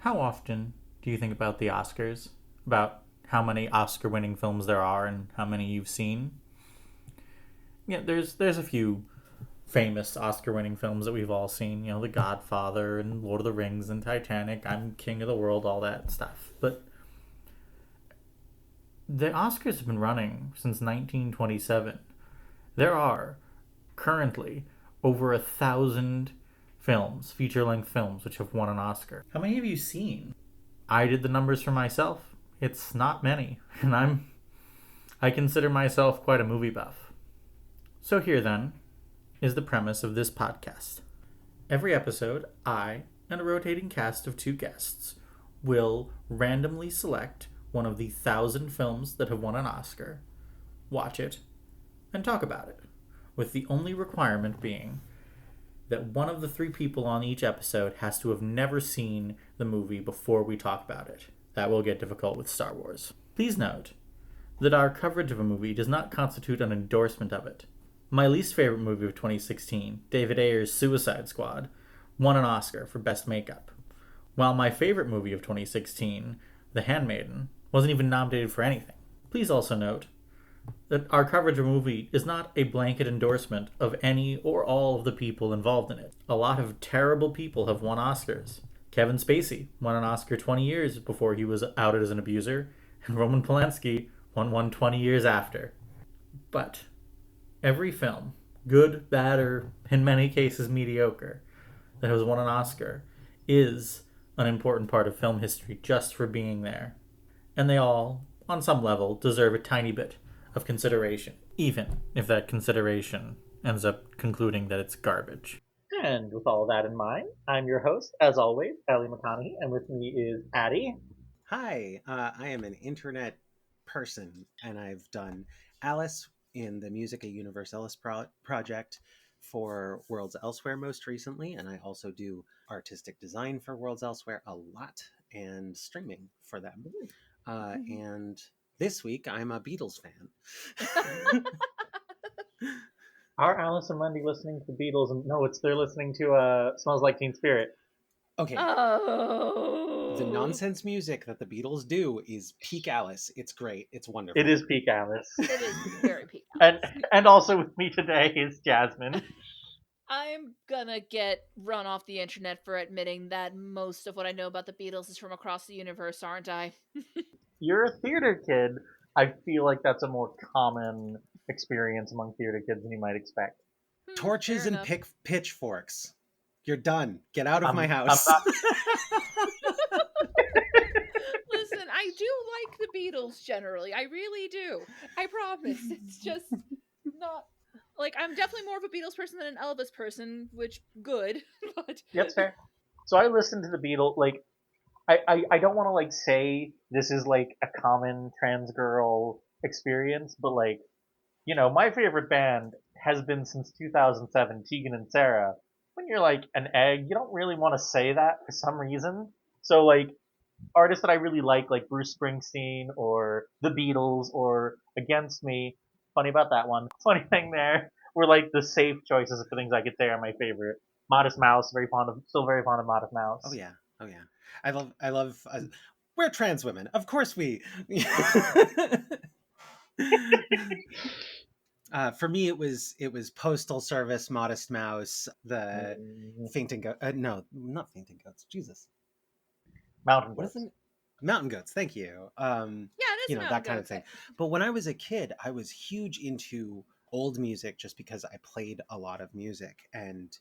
How often do you think about the Oscars? About how many Oscar winning films there are and how many you've seen? Yeah, there's a few famous Oscar winning films that we've all seen, The Godfather and Lord of the Rings and Titanic, I'm King of the World, all that stuff. But the Oscars have been running since 1927. There are currently over 1,000 films, feature length films, which have won an Oscar. How many have you seen? I did the numbers for myself. It's not many, and I consider myself quite a movie buff. So here then is the premise of this podcast. Every episode, I and a rotating cast of two guests will randomly select one of the 1,000 films that have won an Oscar, watch it, and talk about it, with the only requirement being that one of the three people on each episode has to have never seen the movie before we talk about it. That will get difficult with Star Wars. Please note that our coverage of a movie does not constitute an endorsement of it. My least favorite movie of 2016, David Ayer's Suicide Squad, won an Oscar for Best Makeup, while my favorite movie of 2016, The Handmaiden, wasn't even nominated for anything. Please also note that our coverage of a movie is not a blanket endorsement of any or all of the people involved in it. A lot of terrible people have won Oscars. Kevin Spacey won an Oscar 20 years before he was outed as an abuser, and Roman Polanski won one 20 years after. But every film, good, bad, or in many cases mediocre, that has won an Oscar is an important part of film history just for being there. And they all, on some level, deserve a tiny bit of consideration, even if that consideration ends up concluding that it's garbage. And with all of that in mind, I'm your host, as always, Ellie McConaughey, and with me is Addie. Hi, I am an internet person, and I've done Alice in the Musica Universalis project for Worlds Elsewhere most recently, and I also do artistic design for Worlds Elsewhere a lot and streaming for them. And this week, I'm a Beatles fan. Are Alice and Wendy listening to the Beatles? No, they're listening to Smells Like Teen Spirit. Okay. Oh. The nonsense music that the Beatles do is peak Alice. It's great. It's wonderful. It is peak Alice. It is very peak Alice. and also with me today is Jasmine. I'm gonna get run off the internet for admitting that most of what I know about the Beatles is from across the universe, aren't I? You're a theater kid. I feel like that's a more common experience among theater kids than you might expect. Torches and pitchforks. You're done. Get out of my house. Listen, I do like the Beatles generally. I really do. I promise. It's just not like I'm definitely more of a Beatles person than an Elvis person, which good. But that's fair. So I listened to the Beatles. Like, I don't want to like say this is like a common trans girl experience, but like, my favorite band has been since 2007, Tegan and Sarah. When you're like an egg, you don't really want to say that for some reason. So like artists that I really like Bruce Springsteen or the Beatles or Against Me. Funny about that one. Funny thing there were like the safe choices for things I could say are my favorite. Modest Mouse, still very fond of Modest Mouse. Oh yeah. I love. We're trans women, of course we. For me, it was Postal Service, Modest Mouse, the Fainting Goat. No, not Fainting Goats. Jesus, Mountain Goats. Mountain Goats. Thank you. Yeah, it is that kind of thing. But when I was a kid, I was huge into old music just because I played a lot of music, and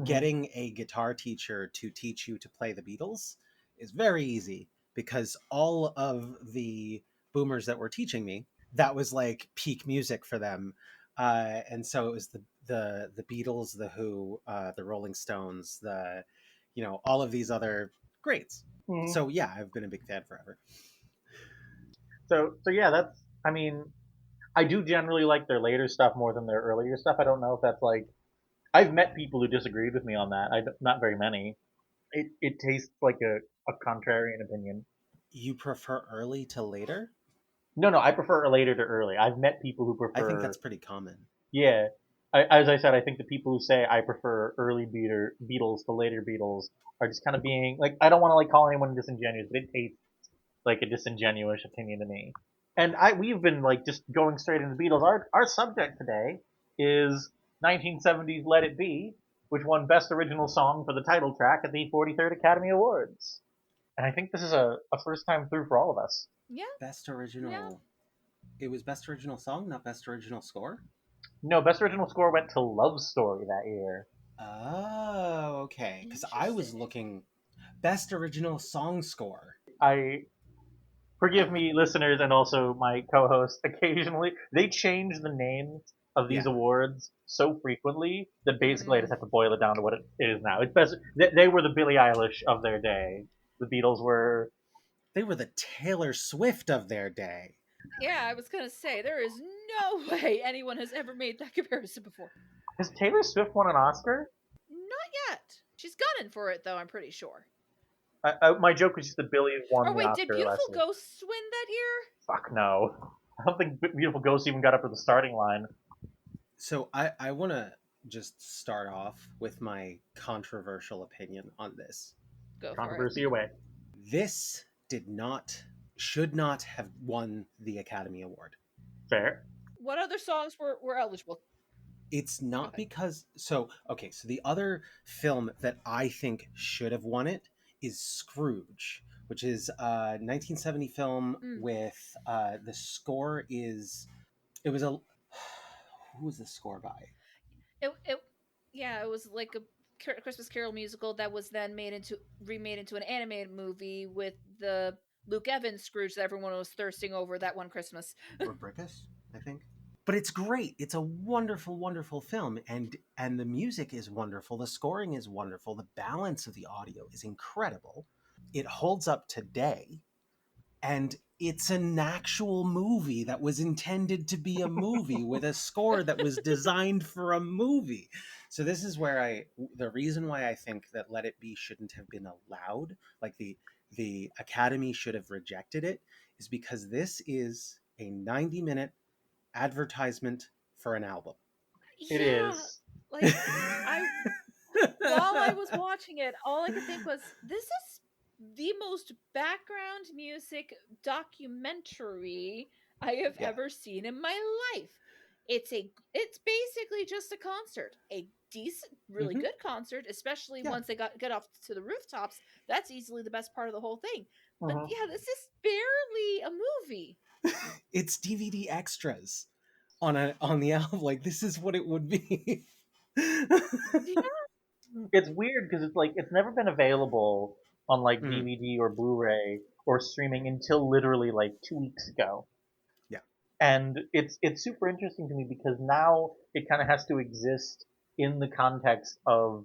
getting a guitar teacher to teach you to play the Beatles is very easy because all of the boomers that were teaching me, that was like peak music for them. And so it was the Beatles, the Who, the Rolling Stones, all of these other greats. Mm-hmm. So yeah, I've been a big fan forever. So yeah, I do generally like their later stuff more than their earlier stuff. I don't know if that's like, I've met people who disagreed with me on that. Not very many. It tastes like a contrarian opinion. You prefer early to later? No, I prefer later to early. I've met people who prefer. I think that's pretty common. Yeah, as I said, I think the people who say I prefer early Beatles to later Beatles are just kind of being like, I don't want to like call anyone disingenuous, but it tastes like a disingenuous opinion to me. And we've been like just going straight into the Beatles. Our subject today is 1970's Let It Be, which won Best Original Song for the title track at the 43rd Academy Awards. And I think this is a first time through for all of us. Yeah, Best yeah. original. It was best original song, not best original score. No, Best Original Score went to Love Story that year. Oh, okay. Because I was Interesting. looking best original song score. I forgive me, listeners, and also my co-host. Occasionally, they change the names of these Yeah, awards so frequently that basically I just Mm. have to boil it down to what it is now. It's best. They were the Billie Eilish of their day. The Beatles were. they were the Taylor Swift of their day. Yeah, I was gonna say there is no way anyone has ever made that comparison before. Has Taylor Swift won an Oscar? Not yet. She's gunning for it though. I'm pretty sure. My joke was just that Billie won Or the wait, did Oscar Beautiful last year. Ghosts win that year? Fuck no. I don't think Beautiful Ghost even got up to the starting line. So I want to just start off with my controversial opinion on this. Go for it. Controversy away. This did not, should not have won the Academy Award. Fair. What other songs were eligible? It's Go not ahead. because, so, okay, so the other film that I think should have won it is Scrooge, which is a 1970 film Mm. with the score is, it was a, who was the score by? It yeah, it was like a Christmas Carol musical that was then remade into an animated movie with the Luke Evans Scrooge that everyone was thirsting over that one Christmas. Robricus, I think. But it's great. It's a wonderful, wonderful film, and the music is wonderful. The scoring is wonderful. The balance of the audio is incredible. It holds up today, and it's an actual movie that was intended to be a movie with a score that was designed for a movie. So this is where the reason why I think that Let It Be shouldn't have been allowed, like the Academy should have rejected it, is because this is a 90-minute advertisement for an album. It Yeah, is. like I while I was watching it, all I could think was this is the most background music documentary I have Yeah. ever seen in my life. It's basically just a concert. A decent, really Mm-hmm. good concert, especially Yeah. once they get off to the rooftops. That's easily the best part of the whole thing. But Mhm. yeah, this is barely a movie. It's DVD extras on the album. Like this is what it would be. Yeah. It's weird because it's like it's never been available on like Mm, DVD or Blu-ray or streaming until literally like 2 weeks ago. yeah. And it's super interesting to me because now it kind of has to exist in the context of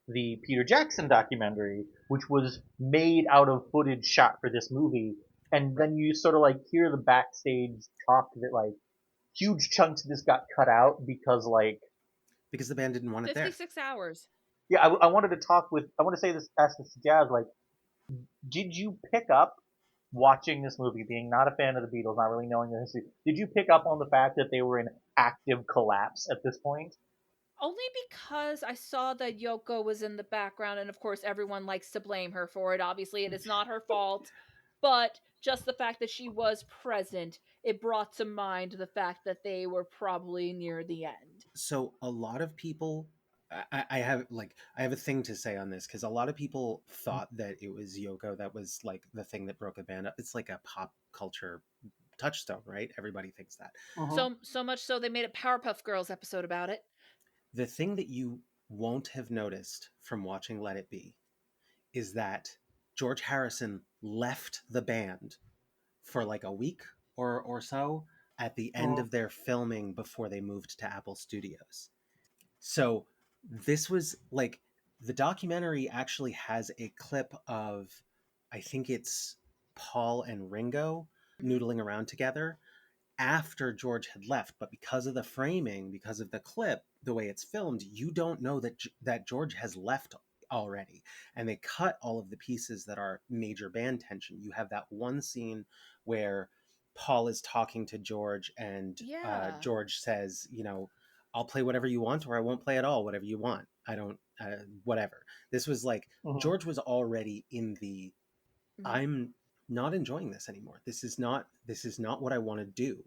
the Peter Jackson documentary, which was made out of footage shot for this movie. And Right. then you sort of like hear the backstage talk that like huge chunks of this got cut out because like Because the band didn't want it there. 56 hours. yeah, I wanted to talk with I want to say this ask this to Jazz like did you pick up watching this movie, being not a fan of the Beatles, not really knowing their history, did you pick up on the fact that they were in active collapse at this point? Only because I saw that Yoko was in the background, and of course, everyone likes to blame her for it. Obviously, it is not her fault, but just the fact that she was present, it brought to mind the fact that they were probably near the end. So a lot of people, I have I have a thing to say on this because a lot of people thought that it was Yoko that was like the thing that broke the band up. It's like a pop culture touchstone, right? Everybody thinks that. Mm-hmm. So much so they made a Powerpuff Girls episode about it. The thing that you won't have noticed from watching Let It Be is that George Harrison left the band for like a week or so at the end of their filming before they moved to Apple Studios. So this was like the documentary actually has a clip of I think it's Paul and Ringo Mhm. noodling around together after George had left, but because of the framing, because of the clip, the way it's filmed, you don't know that George has left already, and they cut all of the pieces that are major band tension. You have that one scene where Paul is talking to George, and Yeah. George says, you know, I'll play whatever you want, or I won't play at all, whatever you want. I don't, whatever. This was like, George was already in the, Mhm. I'm not enjoying this anymore. This is not what I want to do.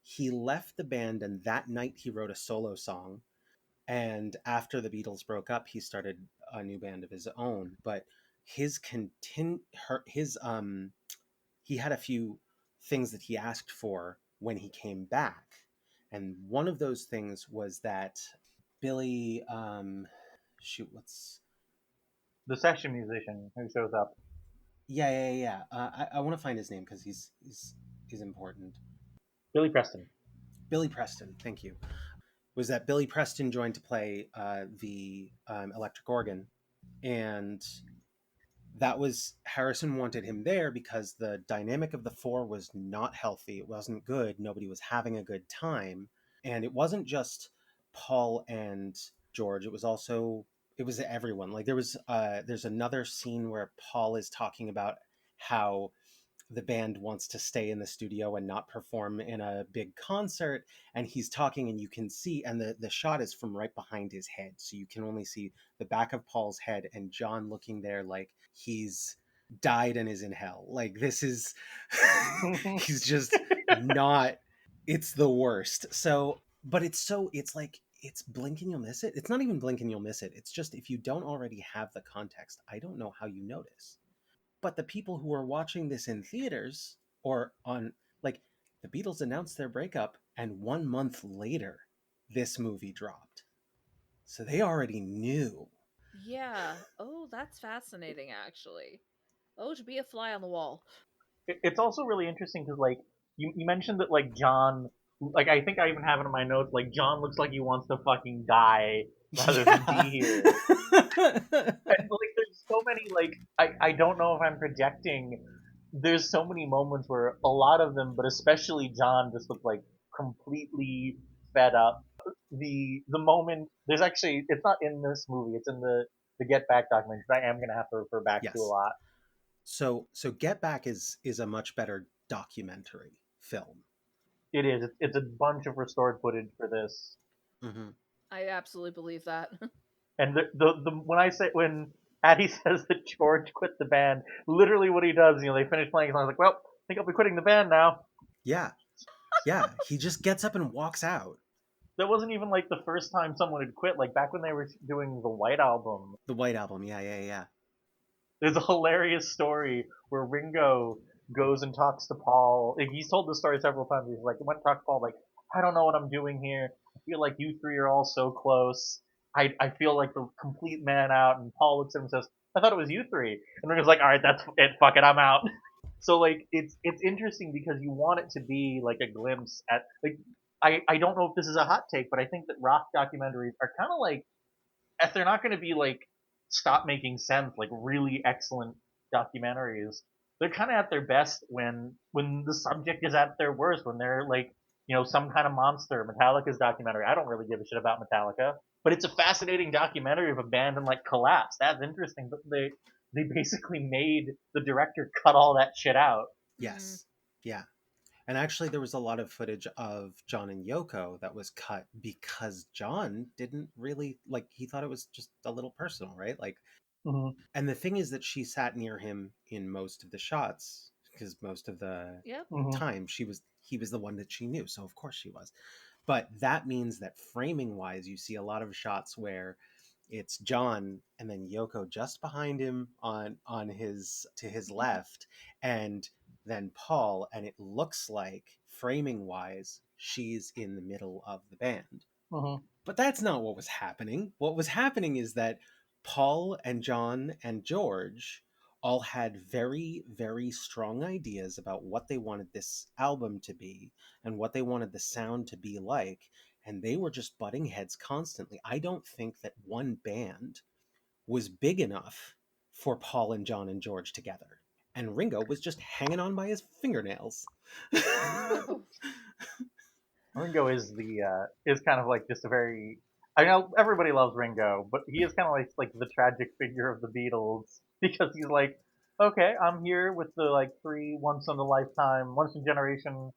He left the band, and that night he wrote a solo song. And after the Beatles broke up, he started a new band of his own. But his he had a few things that he asked for when he came back, and one of those things was that Billy, shoot, what's The session musician who shows up. yeah. I want to find his name because he's important. Billy Preston. Billy Preston, thank you. Was that Billy Preston joined to play the electric organ, and that was Harrison wanted him there because the dynamic of the four was not healthy. It wasn't good. Nobody was having a good time. And it wasn't just Paul and George. It was everyone. Like there's another scene where Paul is talking about how the band wants to stay in the studio and not perform in a big concert, and he's talking, and you can see, and the shot is from right behind his head, so you can only see the back of Paul's head and John looking there like he's died and is in hell. Like this is he's just not, it's the worst. So but it's like it's blink and you'll miss it. It's not even blink and you'll miss it. It's just if you don't already have the context, I don't know how you notice. But the people who are watching this in theaters or on, like, the Beatles announced their breakup, and 1 month later, this movie dropped. So they already knew. Yeah. Oh, that's fascinating, actually. Oh, to be a fly on the wall. It's also really interesting because like you mentioned that like John, like I think I even have it in my notes, like John looks like he wants to fucking die rather than be Yeah. here. And like there's so many like I don't know if I'm projecting. There's so many moments where a lot of them, but especially John, just look like completely fed up. The moment there's actually it's not in this movie, it's in the Get Back documentary. I am gonna have to refer back to a Yes. lot. So Get Back is a much better documentary film. It is. It's a bunch of restored footage for this. Hmm. I absolutely believe that. And the when I say when Addie says that George quit the band, literally what he does, they finish playing, and I was like, well, I think I'll be quitting the band now. Yeah. Yeah. He just gets up and walks out. That wasn't even like the first time someone had quit. Like back when they were doing the White Album, The White Album. Yeah. there's a hilarious story where Ringo goes and talks to Paul. Like, he's told this story several times. He's like, I went to talk to Paul, like, I don't know what I'm doing here. I feel like you three are all so close. I feel like the complete man out. And Paul looks at him and says, I thought it was you three. And Ringo's like, all right, that's it. Fuck it, I'm out. So like it's interesting because you want it to be like a glimpse at like I don't know if this is a hot take, but I think that rock documentaries are kind of like if they're not going to be like stop making sense, like really excellent documentaries, they're kind of at their best when the subject is at their worst, when they're like some kind of monster. Metallica's documentary. I don't really give a shit about Metallica, but it's a fascinating documentary of a band and like collapse. That's interesting, but they basically made the director cut all that shit out. Mm. Yes. Yeah. And actually, there was a lot of footage of John and Yoko that was cut because John didn't really like, he thought it was just a little personal, right? Like, Mm-hmm. and the thing is that she sat near him in most of the shots because most of the Yep. Mm-hmm. time he was the one that she knew. So, of course, she was. But that means that framing wise, you see a lot of shots where it's John and then Yoko just behind him on his to his left, and then Paul, and it looks like framing wise she's in the middle of the band. Mm-hmm. But that's not what was happening. What was happening is that Paul and John and George all had very, very strong ideas about what they wanted this album to be and what they wanted the sound to be like. And they were just butting heads constantly. I don't think that one band was big enough for Paul and John and George together. And Ringo was just hanging on by his fingernails. Oh. Ringo is kind of like just a very I know everybody loves Ringo, but he is kind of like the tragic figure of the Beatles because he's like, okay, I'm here with the like three once in a lifetime, once in a generation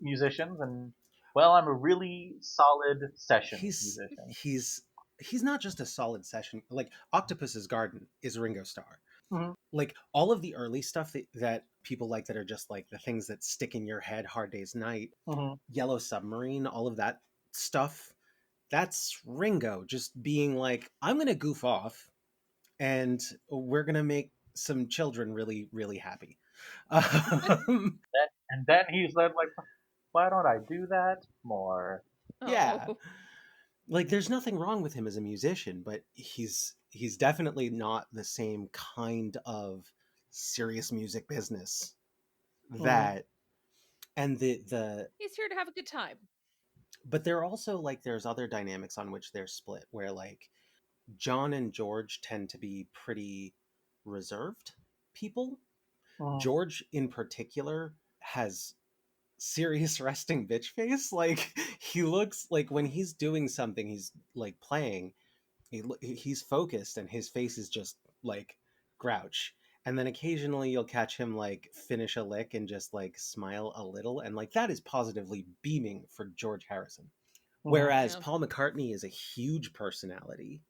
musicians, and Well, I'm a really solid session he's musician. he's he's not just a solid session. Like Octopus's Garden is Ringo Starr. Mhm. Like all of the early stuff that people like that are just like the things that stick in your head, Hard Day's Night, Mhm. Yellow Submarine, all of that stuff, that's Ringo just being like, I'm gonna goof off and we're gonna make some children really, really happy. And then he said, like, why don't I do that more? Yeah. Oh. Like there's nothing wrong with him as a musician, but he's definitely not the same kind of serious music business Mhm. that and the He's here to have a good time. but there are also like there's other dynamics on which they're split where like John and George tend to be pretty reserved people. Mhm. George in particular has serious resting bitch face. Like he looks like when he's doing something, he's like playing, he's focused and his face is just like grouch. And then occasionally you'll catch him like finish a lick and just like smile a little, and like that is positively beaming for George Harrison. Mhm. Whereas Yeah. Paul McCartney is a huge personality,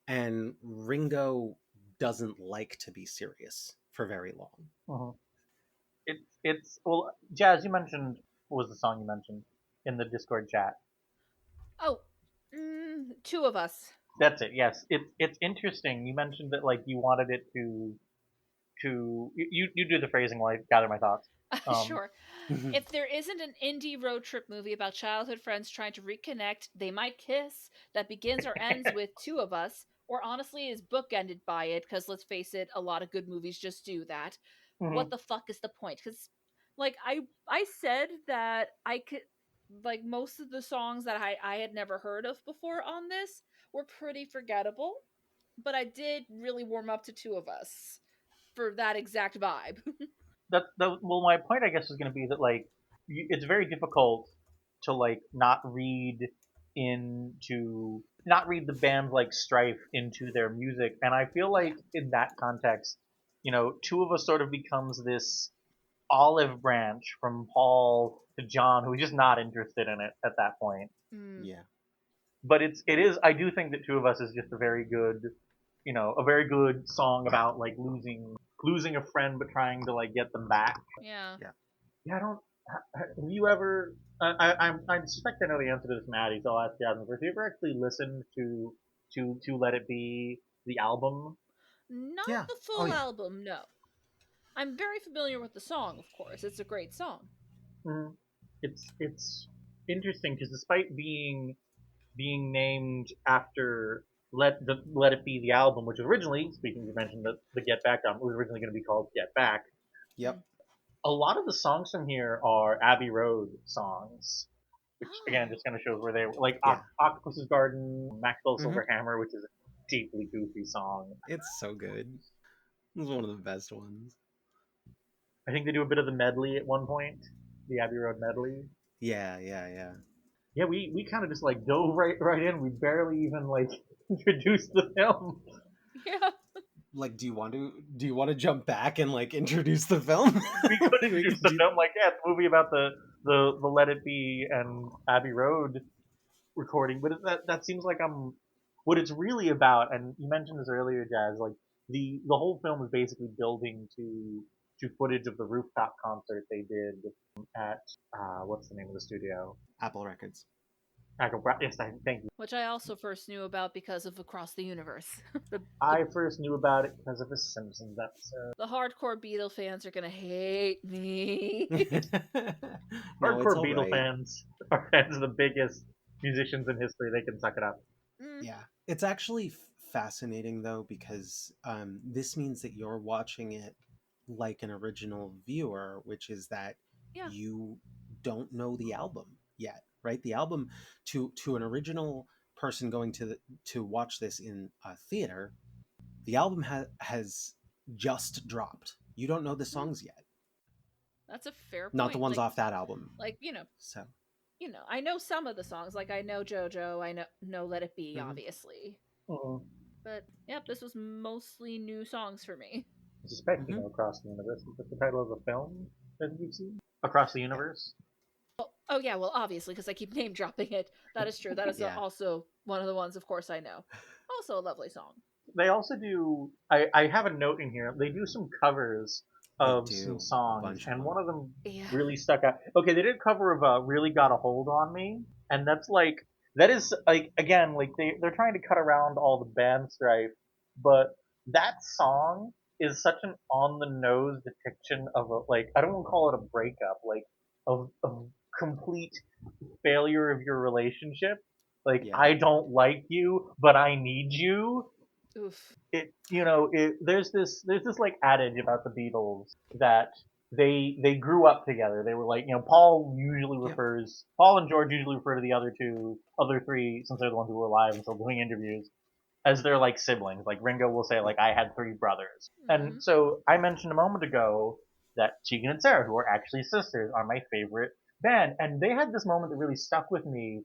and Ringo doesn't like to be serious for very long. Mhm. It's well, Jazz. You mentioned what was the song you mentioned in the Discord chat? Oh, two of us. That's it. Yes, it's interesting. You mentioned that like you wanted it to you do the phrasing while I gather my thoughts. Um, Sure. If there isn't an indie road trip movie about childhood friends trying to reconnect, they might kiss, that begins or ends with two of us, or honestly is bookended by it, because let's face it, a lot of good movies just do that. What mhm. the fuck is the point? Because, like, I said that I could, like, most of the songs that I had never heard of before on this were pretty forgettable, but I did really warm up to two of us for that exact vibe. Well, my point I guess is going to be that like it's very difficult to like not read the band like Strife into their music, and I feel Yeah. like in that context, two of us sort of becomes this olive branch from Paul to John, who's just not interested in it at that point. Mm. Yeah. But it is I do think that two of us is just a very good song about like losing a friend but trying to like get them back. Yeah. Yeah. Yeah, I don't. Have you ever? I suspect I know the answer to this, Maddie. So I'll ask Jasmine first. Have you ever actually listened to Let It Be the album? Not Yeah. the Oh full yeah. album, no. I'm very familiar with the song, of course. It's a great song. Mm. It's interesting because despite being named after Let It Be the album, which was originally, speaking you mentioned the Get Back album, it was originally going to be called Get Back. Mm. Yep. A lot of the songs from here are Abbey Road songs, which again Oh. just kind of shows where they were. Like Yeah. Octopus's Garden, Maxwell Hmm. Silver Hammer, which is a deeply goofy song. It's so good. It's one of the best ones. I think they do a bit of the medley at one point, the Abbey Road medley. Yeah, yeah, yeah. Yeah, we kind of just like dove right in. We barely even like introduced the film. Yeah. Like, do you want to jump back and like introduce the film? We could We introduce could the do. film like, yeah, it's a movie about the Let It Be and Abbey Road recording, but that seems like I'm what it's really about. And you mentioned this earlier, Jazz. Like the whole film is basically building to footage of the rooftop concert they did at what's the name of the studio? Apple Records. Yes, thank you. Which I also first knew about because of Across the Universe. the, the I first knew about it because of a Simpsons episode. the hardcore Beatle fans are gonna hate me. No, it's Hardcore all Beatle right. fans are fans of the biggest musicians in history. They can suck it up. Mm, Yeah, it's actually fascinating though because this means that you're watching it like an original viewer, which is that yeah, you don't know the album yet, right? The album to an original person going to watch this in a theater, the album has just dropped. You don't know the mm, songs yet, that's a fair not the point. ones off that album. Like So, I know some of the songs. Like I know JoJo. I know Let It Be, mhm. obviously. Mm-hmm. But yep, this was mostly new songs for me. I suspect Mhm. Across the Universe. Is that the title of the film that you've seen? Across the Yeah. Universe? Oh yeah, well obviously because I keep name dropping it. That is true. That is Yeah, also one of the ones, of course, I know. Also a lovely song. They also do. I have a note in here. They do some covers they of some do a songs, bunch of and one them. of them Yeah. really stuck out. Okay, they did a cover of "Really Got a Hold on Me," and that's like that is like again like they're trying to cut around all the band strife, but that song is such an on the nose depiction of a like I don't want to call it a breakup like of complete failure of your relationship. Like Yeah, I don't like you, but I need you. Oof. There's this like adage about the Beatles that they grew up together. They were like, yep. Paul and George usually refer to the other three, since they're the ones who were alive and still doing interviews, as their like siblings. Like Ringo will say Yeah. like I had three brothers. And Mm-hmm. so I mentioned a moment ago that Tegan and Sarah, who are actually sisters, are my favorite band. And they had this moment that really stuck with me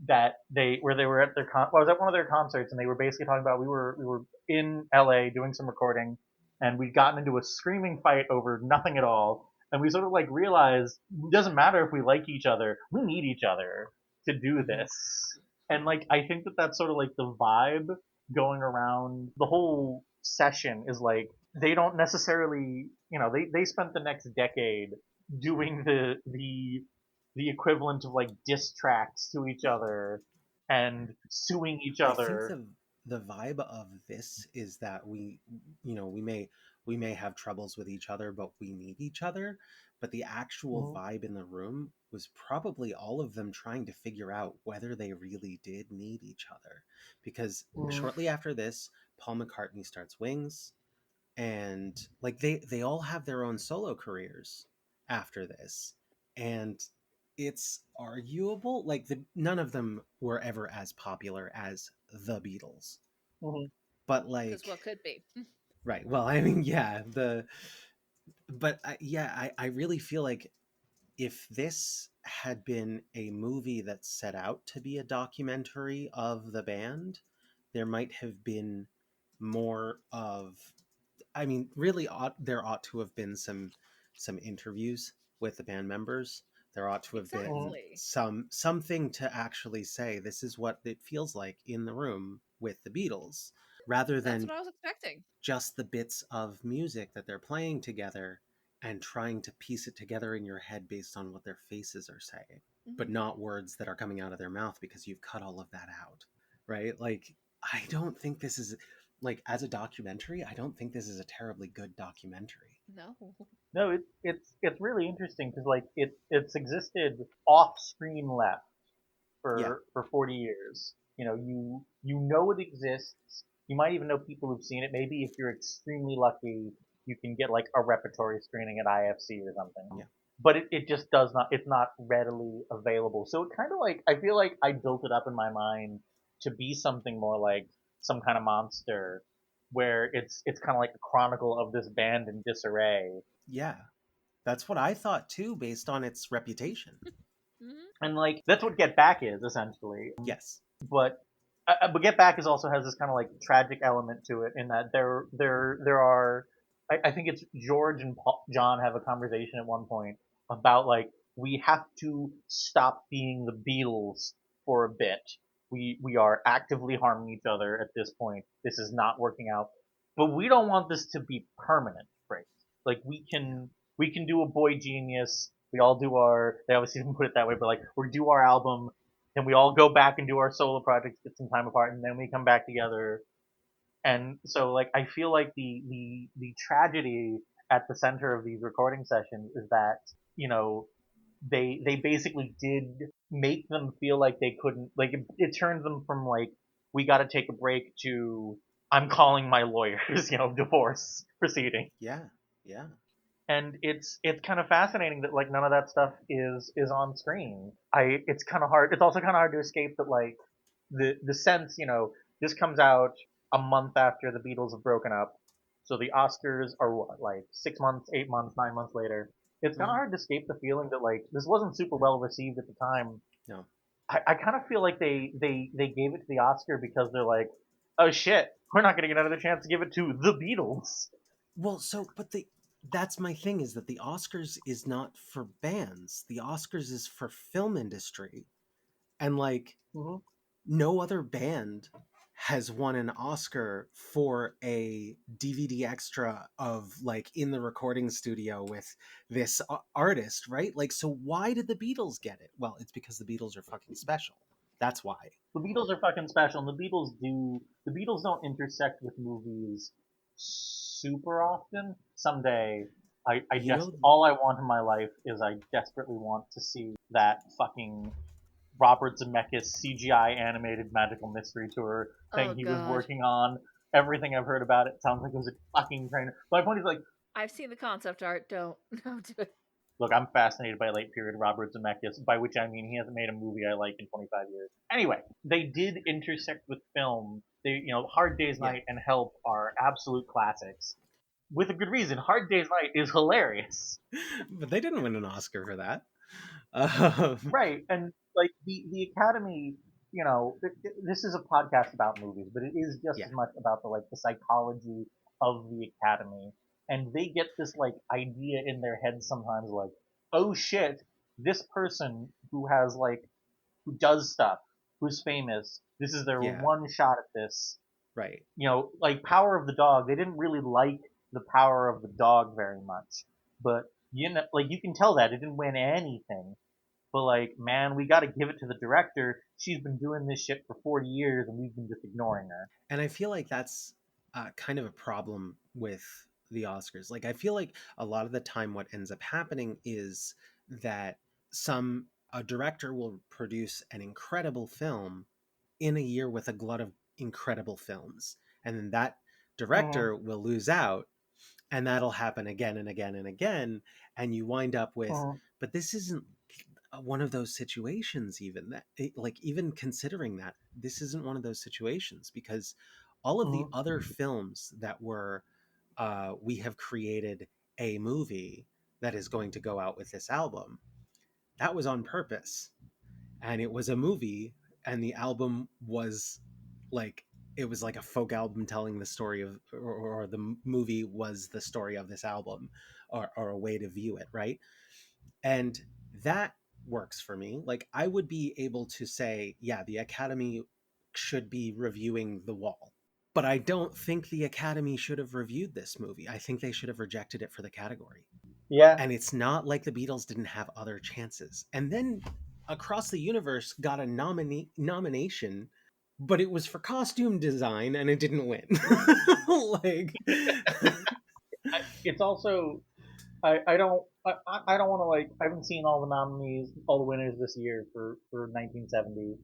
that they where they were at I was at one of their concerts and they were basically talking about we were in LA doing some recording and we'd gotten into a screaming fight over nothing at all and we sort of like realized it doesn't matter if we like each other, we need each other to do Hmm. this. And like I think that that's sort of like the vibe going around the whole session is like they don't necessarily, they spent the next decade doing the equivalent of like diss tracks to each other and suing each I think other. the vibe of this is that we may have troubles with each other, but we need each other. But the actual Mhm. vibe in the room was probably all of them trying to figure out whether they really did need each other. Because Mhm. shortly after this, Paul McCartney starts Wings, and like they all have their own solo careers after this, and it's arguable like none of them were ever as popular as the Beatles, Mhm. but Because like what could be? right, well, I mean, yeah, the but I really feel like if this had been a movie that set out to be a documentary of the band, there might have been more of, I mean, really, there ought to have been some interviews with the band members. There ought to have been Exactly. something to actually say this is what it feels like in the room with the Beatles, rather That's than what I was expecting. just the bits of music that they're playing together and trying to piece it together in your head based on what their faces are saying, but Hmm. not words that are coming out of their mouth because you've cut all of that out, right? Like, I don't think this is like as a documentary, I don't think this is a terribly good documentary. No. No, it's really interesting because like it's existed off screen left Yeah, for 40 years. You know it exists. You might even know people who've seen it. Maybe if you're extremely lucky, you can get like a repertory screening at IFC or something. yeah, But it just does not. It's not readily available. So it kind of like I feel like I built it up in my mind to be something more like some kind of monster, where it's kind of like a chronicle of this band in disarray. yeah. That's what I thought too, based on its reputation. Hmm. And like that's what Get Back is essentially. Yes. But but Get Back is also has this kind of like tragic element to it in that there are I think it's George and John have a conversation at one point about like we have to stop being the Beatles for a bit. We are actively harming each other at this point. This is not working out, but we don't want this to be permanent. Right? Like Yeah. we can do a Boy Genius. We all do our. They obviously didn't put it that way, but like we do our album then we all go back and do our solo projects, get some time apart, and then we come back together. And so, like, I feel like the tragedy at the center of these recording sessions is that you know they basically did make them feel like they couldn't like it turned them from like we got to take a break to I'm calling my lawyers, divorce proceeding. Yeah. Yeah. And it's kind of fascinating that like none of that stuff is on screen. It's kind of hard. It's also kind of hard to escape that like the sense this comes out a month after the Beatles have broken up, so the Oscars are what like 6 months, 8 months, 9 months later. It's kind of Hmm. hard to escape the feeling that like this wasn't super well received at the time. No. I kind of feel like they gave it to the Oscar because they're like, oh shit, we're not gonna get another chance to give it to the Beatles. Well, so but that's my thing, is that the Oscars is not for bands. The Oscars is for film industry. And like Mhm. no other band has won an Oscar for a DVD extra of like in the recording studio with this artist, right? Like, so why did the Beatles get it? Well, it's because the Beatles are fucking special. That's why. The Beatles are fucking special, and the Beatles don't intersect with movies super often. Someday, I You just know, all I want in my life is I desperately want to see that fucking Robert Zemeckis CGI animated magical mystery tour Oh thing he was God. working on. Everything I've heard about it sounds like it was a fucking trainer. My point is like, I've seen the concept art. Don't do it. look, I'm fascinated by late period Robert Zemeckis, by which I mean he hasn't made a movie I like in 25 years. Anyway, they did intersect with film. Hard Day's yeah, Night and Help are absolute classics. With a good reason. Hard Day's Night is hilarious. but they didn't win an Oscar for that. Um, Right, and like the Academy, this is a podcast about movies, but it is just yeah, as much about the psychology of the Academy, and they get this like idea in their head sometimes, like, oh shit, this person who does stuff, who's famous, this is their yeah, one shot at this. right. Like Power of the Dog, they didn't really like the Power of the Dog very much, but like you can tell that it didn't win anything, but like, man, we got to give it to the director. She's been doing this shit for 40 years, and we've been just ignoring her. And I feel like that's kind of a problem with the Oscars. Like, I feel like a lot of the time what ends up happening is that a director will produce an incredible film in a year with a glut of incredible films. And then that Mm-hmm. director will lose out, and that'll happen again and again and again. And you wind up with, Mm-hmm. but this isn't one of those situations, even that like even considering that this isn't one of those situations, because all of the Mm-hmm. other films that were we have created a movie that is going to go out with this album, that was on purpose, and it was a movie, and the album was like, it was like a folk album telling the story of, or the movie was the story of this album, or a way to view it, right? And that works for me. Like, I would be able to say, yeah, the Academy should be reviewing The Wall. But I don't think the Academy should have reviewed this movie. I think they should have rejected it for the category. Yeah. And it's not like the Beatles didn't have other chances. And then Across the Universe got a nomination, but it was for costume design and it didn't win. Like, It's also I don't want to like I haven't seen all the nominees, all the winners this year for 1970,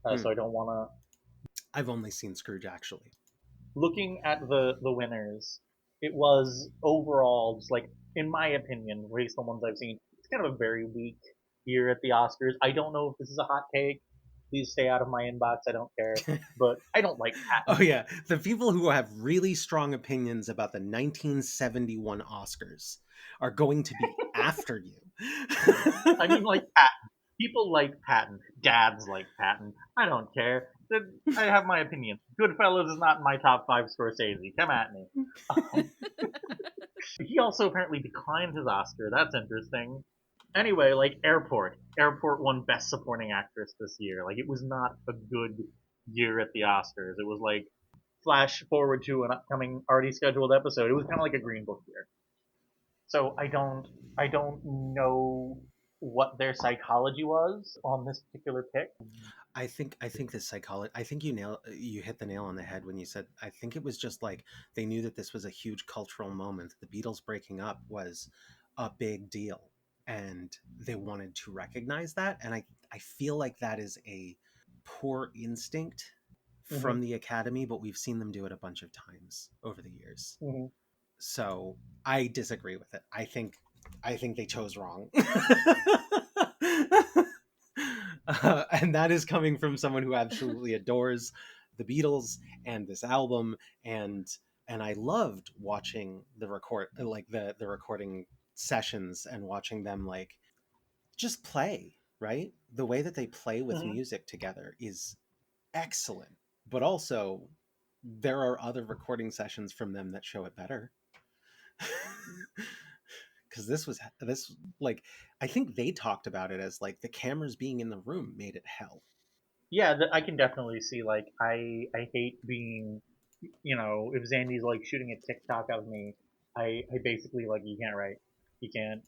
hmm, so I don't want to. I've only seen Scrooge, actually. Looking at the winners, it was overall just like, in my opinion, based on ones I've seen, it's kind of a very weak year at the Oscars. I don't know if this is a hot take. Please stay out of my inbox. I don't care, but I don't like Oh Patton. yeah, the people who have really strong opinions about the 1971 Oscars are going to be after you. I mean, like Patton. People like Patton. Dads like Patton. I don't care. I have my opinion. Goodfellas is not in my top five Scorsese. Come at me. He also apparently declined his Oscar. That's interesting. Anyway, like Airport. Airport won Best Supporting Actress this year. Like, it was not a good year at the Oscars. It was like flash forward to an upcoming already scheduled episode. It was kind of like a Green Book year. So I don't know what their psychology was on this particular pick. I think the psychology. I think you hit the nail on the head when you said. I think it was just like they knew that this was a huge cultural moment. The Beatles breaking up was a big deal, and they wanted to recognize that. And I feel like that is a poor instinct Mm-hmm. from the Academy, but we've seen them do it a bunch of times over the years. Mm-hmm. So I disagree with it. I think they chose wrong. And that is coming from someone who absolutely adores the Beatles and this album, and I loved watching the recording sessions, and watching them like just play, right? The way that they play with Mm-hmm. music together is excellent. But also there are other recording sessions from them that show it better. because this like I think they talked about it as like the cameras being in the room made it hell. Yeah, I can definitely see, like, I hate being, if Zandy's like shooting a TikTok of me, I basically, like, you can't write, you can't,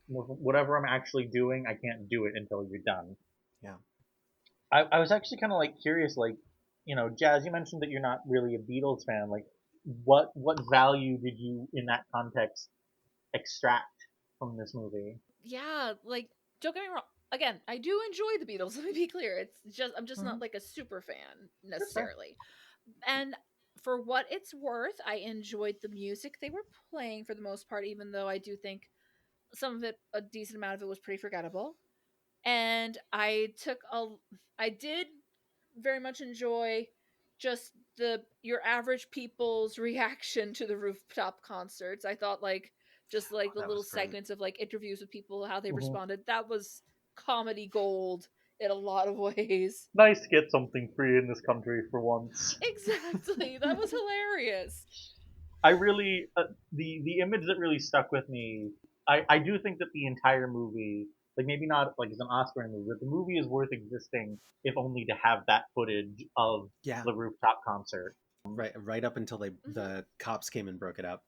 whatever I'm actually doing, I can't do it until you're done. Yeah. I was actually kind of like curious, like, Jazz, you mentioned that you're not really a Beatles fan. Like, what value did you, in that context, extract from this movie? Yeah, like, don't get me wrong. Again, I do enjoy the Beatles. Let me be clear. I'm just Hmm. not like a super fan That's fair. necessarily. And for what it's worth, I enjoyed the music they were playing for the most part, even though I do think some of it, a decent amount of it, was pretty forgettable. And I did very much enjoy just the your average people's reaction to the rooftop concerts. I thought, like, just like Oh, the that little was great. segments of like interviews with people, how they Hmm. responded, that was comedy gold in a lot of ways. Nice to get something free in this country for once. Exactly. That was hilarious. I really the image that really stuck with me. I do think that the entire movie, like, maybe not like as an Oscar movie, but the movie is worth existing if only to have that footage of Yeah. the rooftop concert. Right up until Hmm. the cops came and broke it up.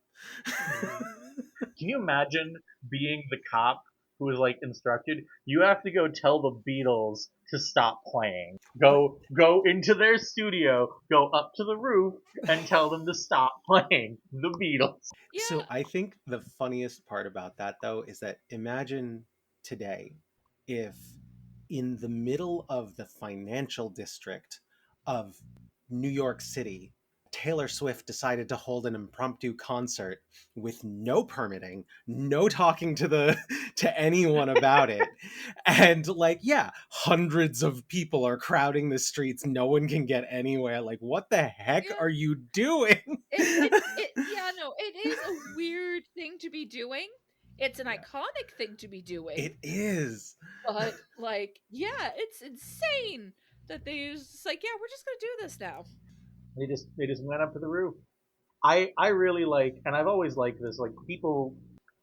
Can you imagine being the cop who was like instructed? You have to go tell the Beatles to stop playing. But Go into their studio, go up to the roof, and tell them to stop playing the Beatles. so Yeah. I think the funniest part about that though is that imagine today if in the middle of the financial district of New York City, Taylor Swift decided to hold an impromptu concert with no permitting, no talking to the to anyone about it. And like, yeah, hundreds of people are crowding the streets. No one can get anywhere. Like, what the heck Yeah. are you doing? Yeah, no, it is a weird thing to be doing. It's an Yeah, iconic thing to be doing, it is. but like, yeah, it's insane that they just like, yeah, we're just gonna do this now. They just went up to the roof. I really like, and I've always liked this. Like, people,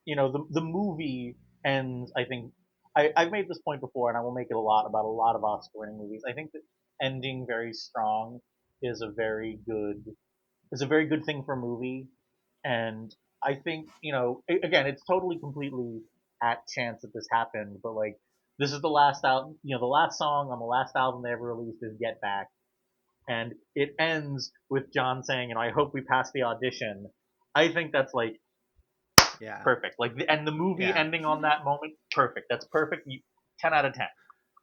the movie ends. I think I've made this point before, and I will make it a lot about a lot of Oscar-winning movies. I think that ending very strong is a very good is a very good thing for a movie, and I think, again, it's totally completely at chance that this happened, but like, this is the last album, the last song on the last album they ever released is Get Back, and it ends with John saying, "I hope we pass the audition." I think that's like Yeah, perfect. Like, and the movie yeah. ending on that moment, perfect. That's perfect. 10 out of 10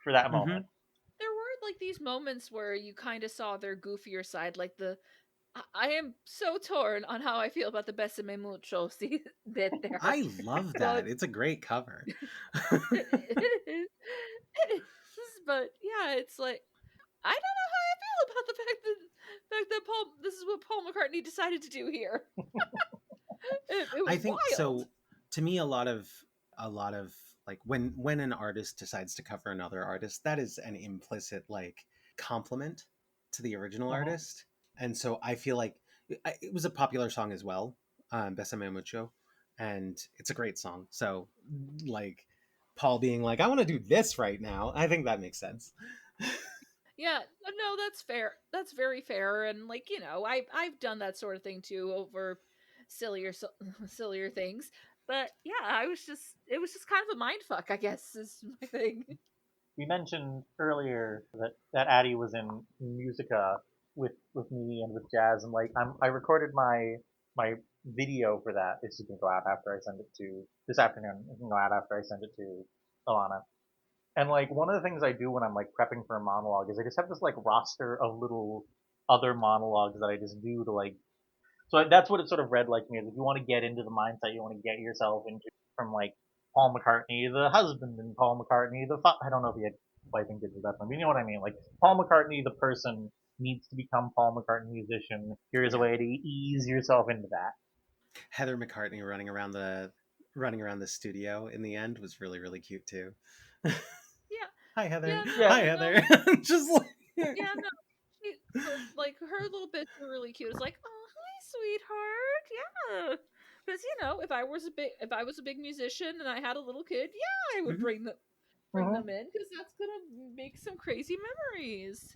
for that Hmm. moment. There were like these moments where you kind of saw their goofier side, like I am so torn on how I feel about the Besame Mucho see bit there, I love but that. It's a great cover. it is, but yeah, it's like I don't know how I feel about the fact that Paul this is what Paul McCartney decided to do here. It I was think wild. so. To me, a lot of like when an artist decides to cover another artist, that is an implicit like compliment to the original Uh-huh. artist, and so I feel like it was a popular song as well, "Besame Mucho," and it's a great song. So like Paul being like, "I want to do this right now," I think that makes sense. Yeah, no, that's fair. That's very fair, and like, I've done that sort of thing too over sillier sillier things. But yeah, it was just kind of a mind fuck, I guess, is my thing. We mentioned earlier that Addie was in Musica with me and with Jazz, and like, I recorded my video for that. It's just gonna go out after I send it to this afternoon. It can go out after I send it to Alana. And like, one of the things I do when I'm like prepping for a monologue is I just have this like roster of little other monologues that I just do to like. So that's what it sort of read like to me. If you want to get into the mindset, you want to get yourself into, from like Paul McCartney, the husband, and Paul McCartney, I don't know if he had wife and kids at that time, but you know what I mean. Like, Paul McCartney, the person, needs to become Paul McCartney, musician. Here is a Yeah, way to ease yourself into that. Heather McCartney running around the studio in the end was really really cute too. Yeah, Hi Heather. yeah, Yeah, Hi no, no, Heather. Just like yeah, no. Like her little bits were really cute. It's like, oh, hi, sweetheart. Yeah. Because if I was a big musician and I had a little kid, yeah, I would Mhm. bring them in because that's gonna make some crazy memories.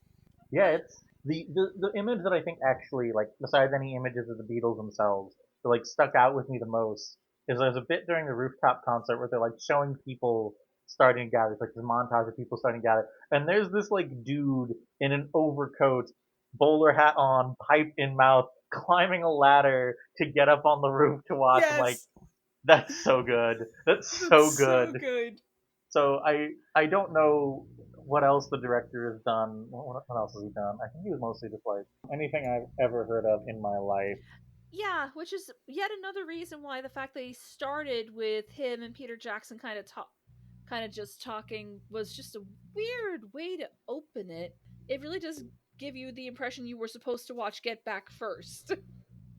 Yeah, But it's the image that I think actually, like, besides any images of the Beatles themselves, that like stuck out with me the most is there's a bit during the rooftop concert where they're like showing people starting to gather. It's like this montage of people starting to gather, and there's this like dude in an overcoat, bowler hat on, pipe in mouth, climbing a ladder to get up on the roof to watch. I'm like, Yes, that's so good. That's that's so so good. good. So I don't know what else the director has done. What else has he done? I think he was mostly just like anything I've ever heard of in my life. yeah, which is yet another reason why the fact that he started with him and Peter Jackson kind of just talking was just a weird way to open it. It really does give you the impression you were supposed to watch Get Back first,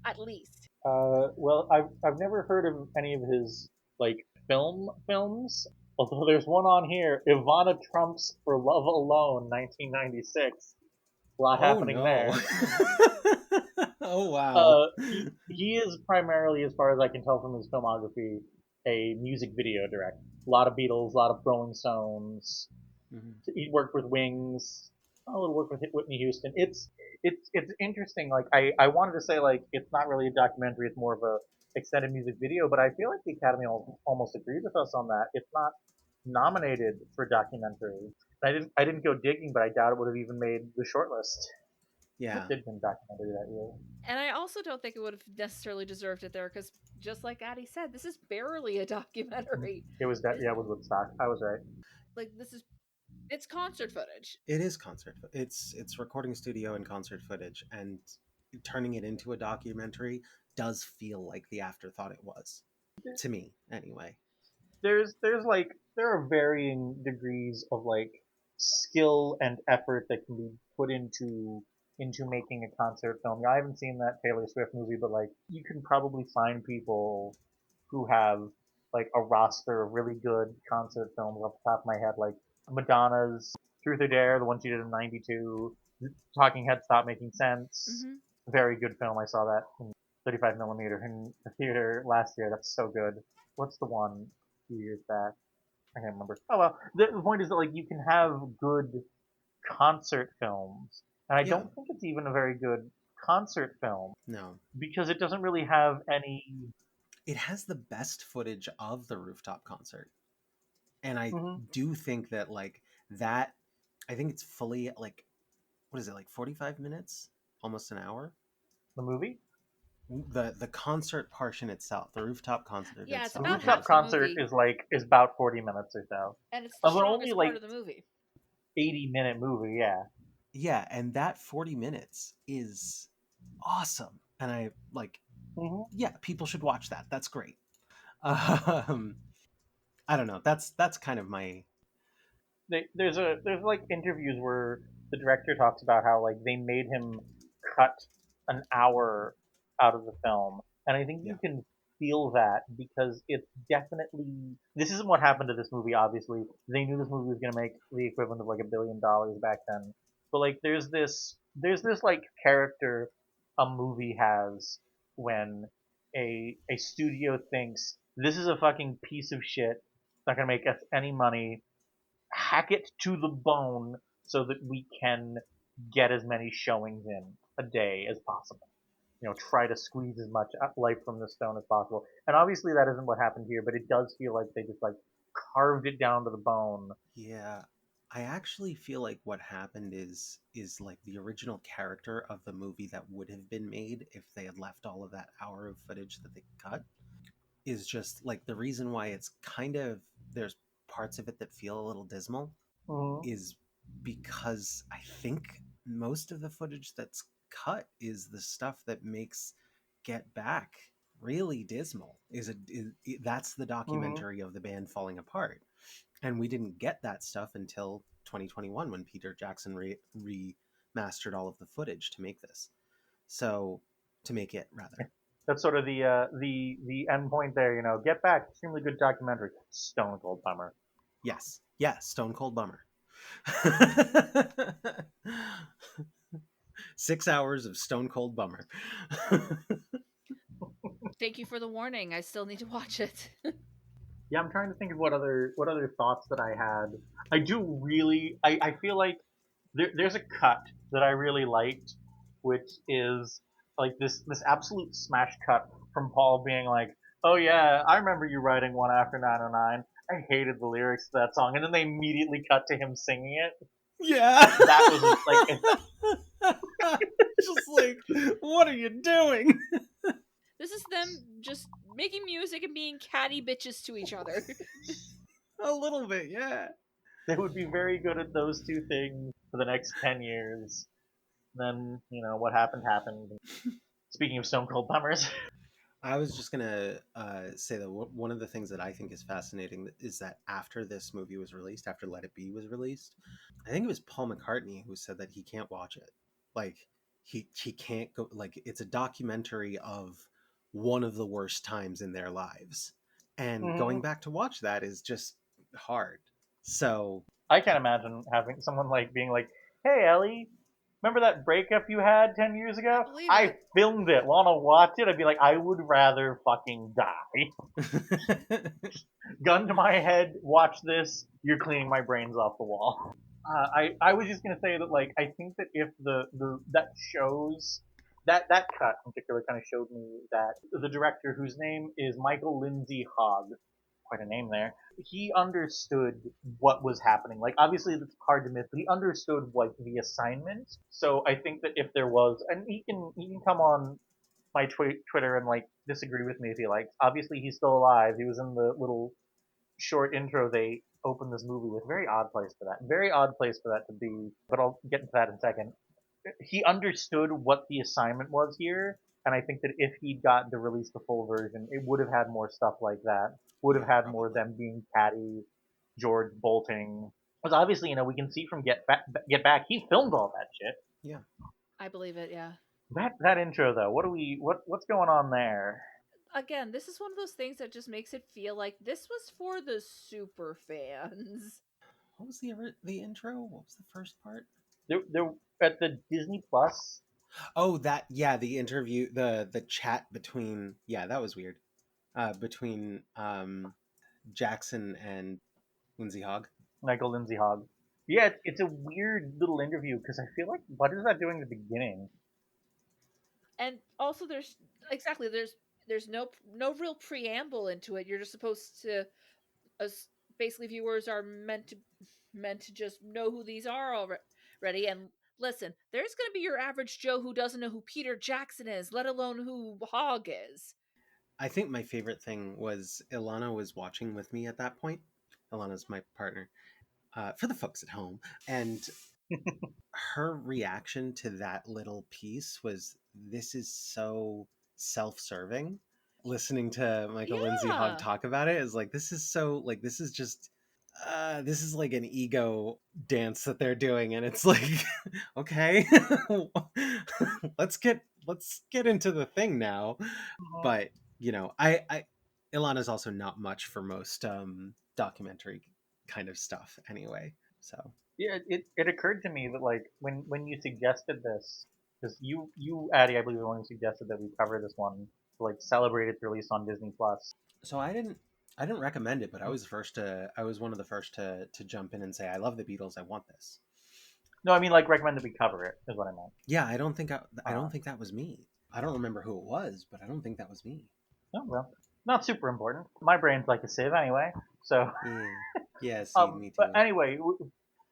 at least. Well, I've never heard of any of his like films. Although there's one on here, Ivana Trump's For Love Alone, 1996. A lot Oh happening no. there. Oh wow. He is primarily, as far as I can tell from his filmography, a music video director. A lot of Beatles, a lot of Rolling Stones. Mhm. He worked with Wings. A little work with Whitney Houston. It's interesting. Like I wanted to say like it's not really a documentary. It's more of a extended music video. But I feel like the Academy almost agreed with us on that. It's not nominated for documentary. I didn't go digging, but I doubt it would have even made the shortlist. What Yeah. did win documentary that year? And I also don't think it would have necessarily deserved it there because, just like Addie said, this is barely a documentary. It was that. This, Yeah, it was Woodstock. I was right. like, it's concert footage. It is concert. It's recording studio and concert footage, and turning it into a documentary does feel like the afterthought it was, to me anyway. There's like there are varying degrees of like skill and effort that can be put into making a concert film. Yeah, I haven't seen that Taylor Swift movie, but like you can probably find people who have like a roster of really good concert films off the top of my head, like Madonna's Truth or Dare, the one she did in '92. Talking Heads Stop Making Sense. Hmm. Very good film. I saw that in 35 millimeter in the theater last year. That's so good. What's the one a few years back? I can't remember. Oh well. The point is that like you can have good concert films, and I Yeah. don't think it's even a very good concert film No. because it doesn't really have any. It has the best footage of the rooftop concert. And I Mhm. do think that like that I think it's fully like what is it, like 45 minutes? Almost an hour? The movie. The concert portion itself, the rooftop concert Yeah, it's The itself, I about think rooftop half is the like concert movie, is about 40 minutes or so. and it's the Of an only strongest part like of the movie. 80-minute movie, yeah. yeah, and that 40 minutes is awesome. And I like Hmm. yeah, people should watch that. That's great. Um I don't know. That's kind of my There's like interviews where the director talks about how like they made him cut an hour out of the film, and I think yeah. you can feel that because it's definitely this isn't what happened to this movie. Obviously, they knew this movie was going to make the equivalent of like $1 billion back then, but like there's this like character a movie has when a studio thinks this is a fucking piece of shit. It's not going to make us any money, hack it to the bone so that we can get as many showings in a day as possible. Try to squeeze as much life from the stone as possible. And obviously that isn't what happened here, but it does feel like they just like carved it down to the bone. Yeah. I actually feel like what happened is like the original character of the movie that would have been made if they had left all of that hour of footage that they cut is just like the reason why it's kind of there's parts of it that feel a little dismal Mm-hmm. is because I think most of the footage that's cut is the stuff that makes Get Back really dismal. That's the Mm-hmm. documentary of the band falling apart, and we didn't get that stuff until 2021 when Peter Jackson remastered all of the footage to make this. So to make it rather. That's sort of the end point there. Get Back, extremely good documentary. Stone Cold bummer. Yes, yeah, Stone Cold Bummer. 6 hours of Stone Cold Bummer. Thank you for the warning. I still need to watch it. Yeah, I'm trying to think of what other thoughts that I had. I do really. I feel like there's a cut that I really liked, which is like this absolute smash cut from Paul being like, "Oh yeah, I remember you writing One After 909. I hated the lyrics to that song," and then they immediately cut to him singing it. Yeah. That was like Just like, what are you doing? This is them just making music and being catty bitches to each other. A little bit, yeah. they would be very good at those two things for the next 10 years. Then what happened happened. Speaking of Stone Cold Bummers, I was just gonna say that one of the things that I think is fascinating is that after this movie was released, after Let It Be was released, I think it was Paul McCartney who said that he can't watch it. Like he can't go. Like it's a documentary of one of the worst times in their lives, and going Mhm. back to watch that is just hard. So I can't imagine having someone like being like, "Hey Ellie, remember that breakup you had 10 years I ago? believe I it. filmed it. Wanna watch it?" I'd be like, "I would rather fucking die. Gun to my head. Watch this. You're cleaning my brains off the wall." I was just gonna say that like I think that if the that shows that cut in particular kind of showed me that the director, whose name is Michael Lindsay Hogg, quite a name there, he understood what was happening. Like obviously it's hard to miss, but he understood like the assignment. So I think that if there was, and he can come on my Twitter and like disagree with me if he likes. Obviously he's still alive. He was in the little short intro they opened this movie with. Very odd place for that. Very odd place for that to be. But I'll get into that in a second. He understood what the assignment was here, and I think that if he'd gotten to release the full version, it would have had more stuff like that. Would have yeah, had more of probably. them being catty, George bolting. Because obviously, we can see from Get Back, he filmed all that shit. Yeah. I believe it, yeah. That intro though, what's going on there? Again, this is one of those things that just makes it feel like this was for the super fans. What was the intro? What was the first part? They're at the Disney Plus. Oh, that yeah, the interview, the chat between yeah, that was weird. Between Jackson and Lindsay Hogg. Michael Lindsay Hogg. Yeah, it's a weird little interview because I feel like what is that doing at the beginning? And also there's exactly there's no real preamble into it. You're just supposed to as basically viewers are meant to just know who these are already and listen, there's going to be your average Joe who doesn't know who Peter Jackson is, let alone who Hogg is. I think my favorite thing was Ilana was watching with me at that point. Ilana's my partner. For the folks at home, and her reaction to that little piece was, "This is so self-serving." Listening to Michael Lindsay Hogg Yeah. talk about it is like, this is so like this is just this is like an ego dance that they're doing, and it's like, okay, let's get into the thing now. But I Ilana's also not much for most documentary kind of stuff anyway. So Yeah, it occurred to me that like when you suggested this, because you Addie, I believe, the one who suggested that we cover this one to like celebrate its release on Disney Plus. so I didn't recommend it, but I was one of the first to jump in and say, I love the Beatles, I want this. No, I mean like recommend that we cover it is what I meant. Yeah, I don't Uh, think that was me. I don't remember who it was, but I don't think that was me. oh well, not super important. My brain's like a sieve anyway. So, Yeah. Yeah, see, me but too. anyway,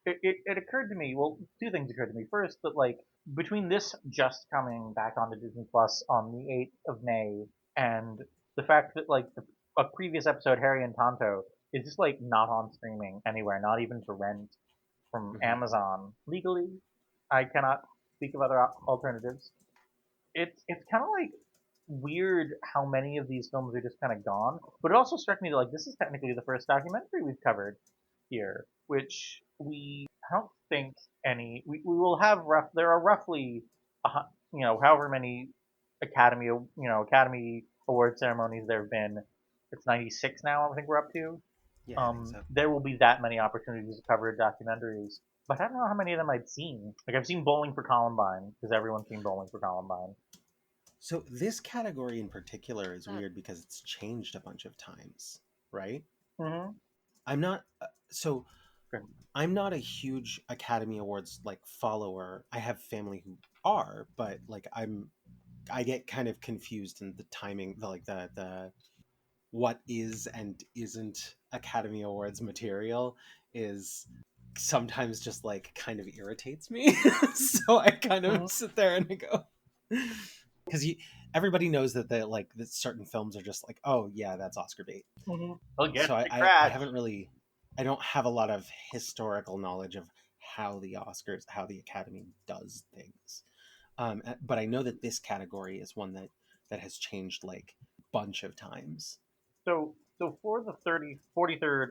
it occurred to me. Well, two things occurred to me. First, that like between this just coming back onto Disney Plus on the 8th of May and the fact that like a previous episode, Harry and Tonto, is just like not on streaming anywhere, not even to rent from Hmm. Amazon legally. I cannot speak of other alternatives. It's kind of like weird how many of these films are just kind of gone. But it also struck me that like this is technically the first documentary we've covered here, which I don't think we will have there are roughly however many Academy Award ceremonies there have been. It's 96 now. I think we're up to. Yeah, I think so. There will be that many opportunities to cover documentaries, but I don't know how many of them I've seen. Like I've seen Bowling for Columbine because everyone's seen Bowling for Columbine. So this category in particular is Uh, weird because it's changed a bunch of times, right? Mm-hmm. I'm not so I'm not a huge Academy Awards like follower. I have family who are, but like I get kind of confused in the timing, the what is and isn't Academy Awards material is sometimes just like kind of irritates me. So I kind of Mm-hmm. sit there and I go because everybody knows that that certain films are just like, oh yeah, that's Oscar bait. Mm-hmm. They'll So get the I crutch. haven't really, I don't have a lot of historical knowledge of how the Academy does things. But I know that this category is one that has changed like bunch of times. So for the 43rd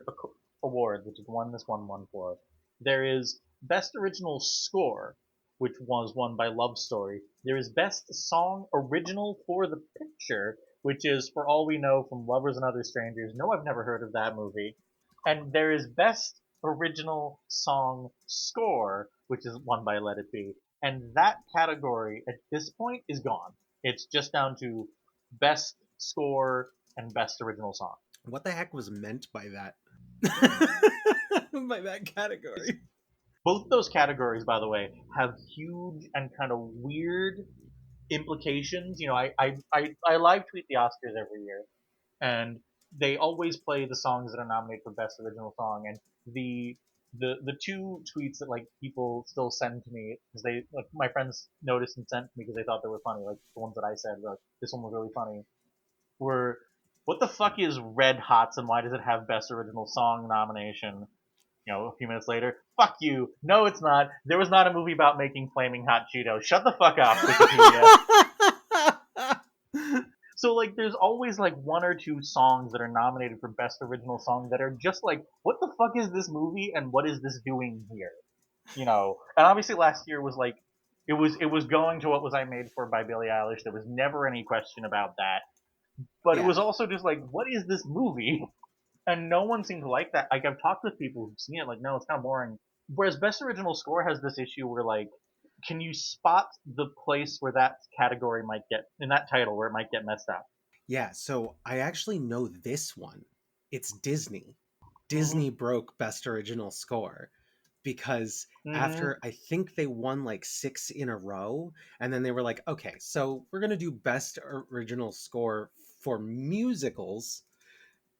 award, which is the one this one won for, there is Best Original Score, which was won by Love Story. There is Best Song Original for the Picture, which is For All We Know from Lovers and Other Strangers. No, I've never heard of that movie. And there is Best Original Song Score, which is won by Let It Be. And that category at this point is gone. It's just down to Best Score and Best Original Song. What the heck was meant by that? By that category? Both those categories, by the way, have huge and kind of weird implications. You know, I live tweet the Oscars every year, and they always play the songs that are nominated for Best Original Song. And the two tweets that like people still send to me because they like my friends noticed and sent to me because they thought they were funny, like the ones that I said, like this one was really funny, were what the fuck is Red Hots and why does it have Best Original Song nomination? You know, a few minutes later, fuck you. No, it's not. There was not a movie about making flaming hot Cheetos. Shut the fuck up, Wikipedia. So like, there's always like one or two songs that are nominated for Best Original Song that are just like, what the fuck is this movie and what is this doing here? You know, and obviously last year was like, it was going to What Was I Made For by Billie Eilish. There was never any question about that. But it Yeah. was also just like, what is this movie? And no one seemed to like that. Like I've talked with people who've seen it, like no, it's kind of boring. Whereas Best Original Score has this issue where like, can you spot the place where that category might get in that title where it might get messed up? Yeah, so I actually know this one. It's Disney. Mm-hmm. Disney broke Best Original Score because Mm-hmm. after I think they won like 6 in a row, and then they were like, okay, so we're going to do Best Original Score for musicals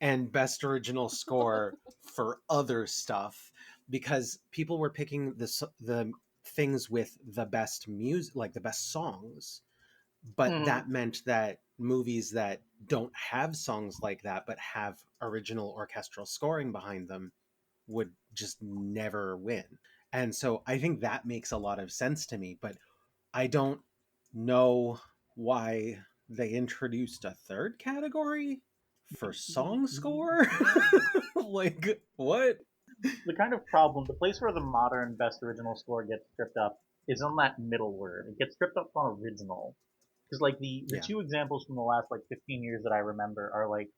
and Best Original Score for other stuff because people were picking the things with the best music, like the best songs, but Mm-hmm. that meant that movies that don't have songs like that but have original orchestral scoring behind them would just never win. And so I think that makes a lot of sense to me, but I don't know why they introduced a third category for song score. Like what? The kind of problem, the place where the modern Best Original Score gets tripped up is on that middle word. It gets tripped up on original. Because like the Yeah. two examples from the last like 15 years that I remember are like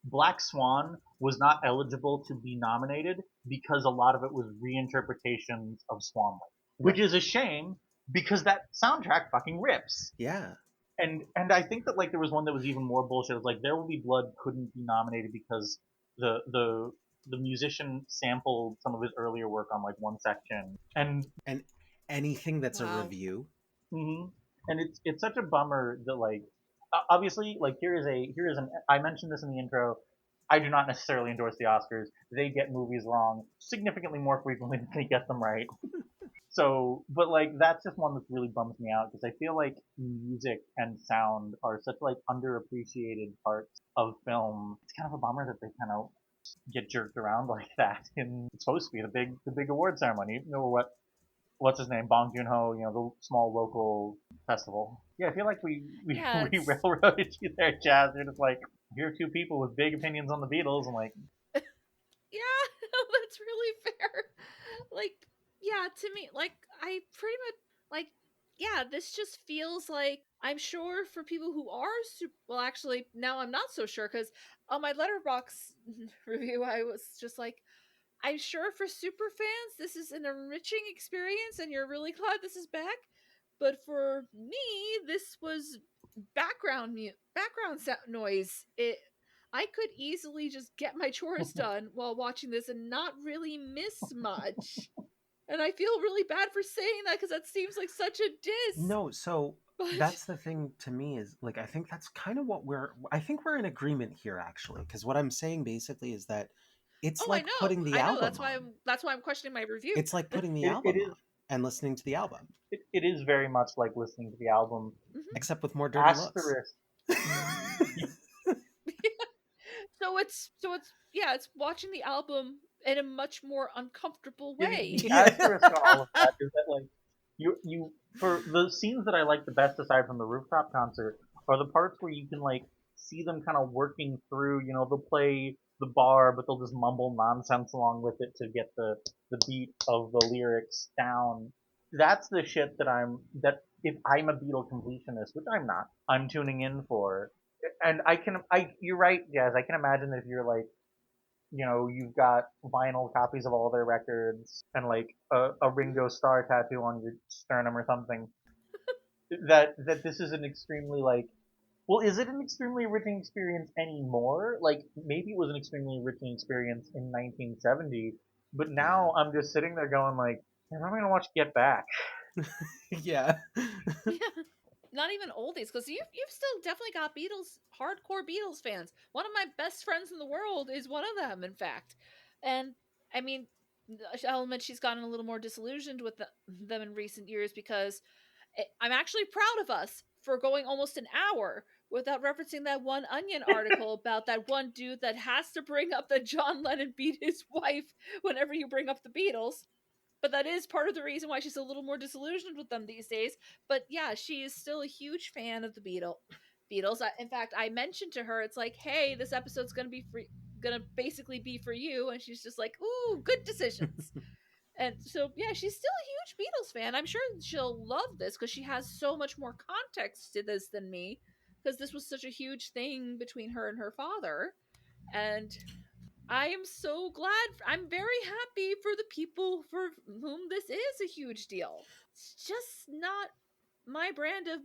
Black Swan was not eligible to be nominated because a lot of it was reinterpretations of Swan Lake, which Right. is a shame because that soundtrack fucking rips. Yeah. And I think that like there was one that was even more bullshit. It was like There Will Be Blood couldn't be nominated because the the the musician sampled some of his earlier work on like one section, and And anything that's a wow. review. mm-hmm. And it's such a bummer that like obviously like here is an I mentioned this in the intro. I do not necessarily endorse the Oscars. They get movies wrong significantly more frequently than they get them right. So, but like that's just one that really bums me out because I feel like music and sound are such like underappreciated parts of film. It's kind of a bummer that they kind of get jerked around like that. And it's supposed to be the big award ceremony. You know what's his name, Bong Joon Ho, you know, the small local festival. Yeah, I feel like we Yeah, we it's railroaded you there, Jazz. You're just like, here are two people with big opinions on the Beatles, and like, yeah, that's really fair. Like, yeah, to me, like I pretty much like yeah, this just feels like I'm sure for people who are super well actually now I'm not so sure cuz on my letterbox review I was just like I'm sure for super fans this is an enriching experience and you're really glad this is back. But for me, this was background noise, I could easily just get my chores done while watching this and not really miss much. And I feel really bad for saying that because that seems like such a diss. No, so But that's the thing to me is like I think that's kind of what I think we're in agreement here actually because what I'm saying basically is that it's oh, like putting the I know. album on. That's why I'm questioning my review. It's like putting the It album is on and listening to the album, it is very much like listening to the album. Mhm. except with more dirty looks. Asterisk. So it's yeah, it's watching the album in a much more uncomfortable Yeah, way. the Yeah. asterisk on all of that is that like you for the scenes that I like the best aside from the rooftop concert are the parts where you can like see them kind of working through. You know, they'll play the bar, but they'll just mumble nonsense along with it to get the beat of the lyrics down. That's the shit that if I'm a Beatle completionist, which I'm not, I'm tuning in for. And you're right, Jazz. I can imagine that if you're like you've got vinyl copies of all their records and like a Mhm. Ringo Starr tattoo on your sternum or something. That this is an extremely like, well, is it an extremely enriching experience anymore? Like maybe it was an extremely enriching experience in 1970, but Yeah. now I'm just sitting there going like, "Man, I'm gonna watch Get Back." Yeah. Yeah. Not even oldies, because you've still definitely got hardcore Beatles fans. One of my best friends in the world is one of them, in fact. And I mean, I'll admit she's gotten a little more disillusioned with them in recent years because I'm actually proud of us for going almost an hour without referencing that one Onion article about that one dude that has to bring up that John Lennon beat his wife whenever you bring up the Beatles. But that is part of the reason why she's a little more disillusioned with them these days. But yeah, she is still a huge fan of the Beatles. In fact, I mentioned to her, it's like, hey, this episode's gonna basically be for you, and she's just like, ooh, good decisions. And so yeah, she's still a huge Beatles fan. I'm sure she'll love this because she has so much more context to this than me, because this was such a huge thing between her and her father. And I am so glad. I'm very happy for the people for whom this is a huge deal. It's just not my brand of.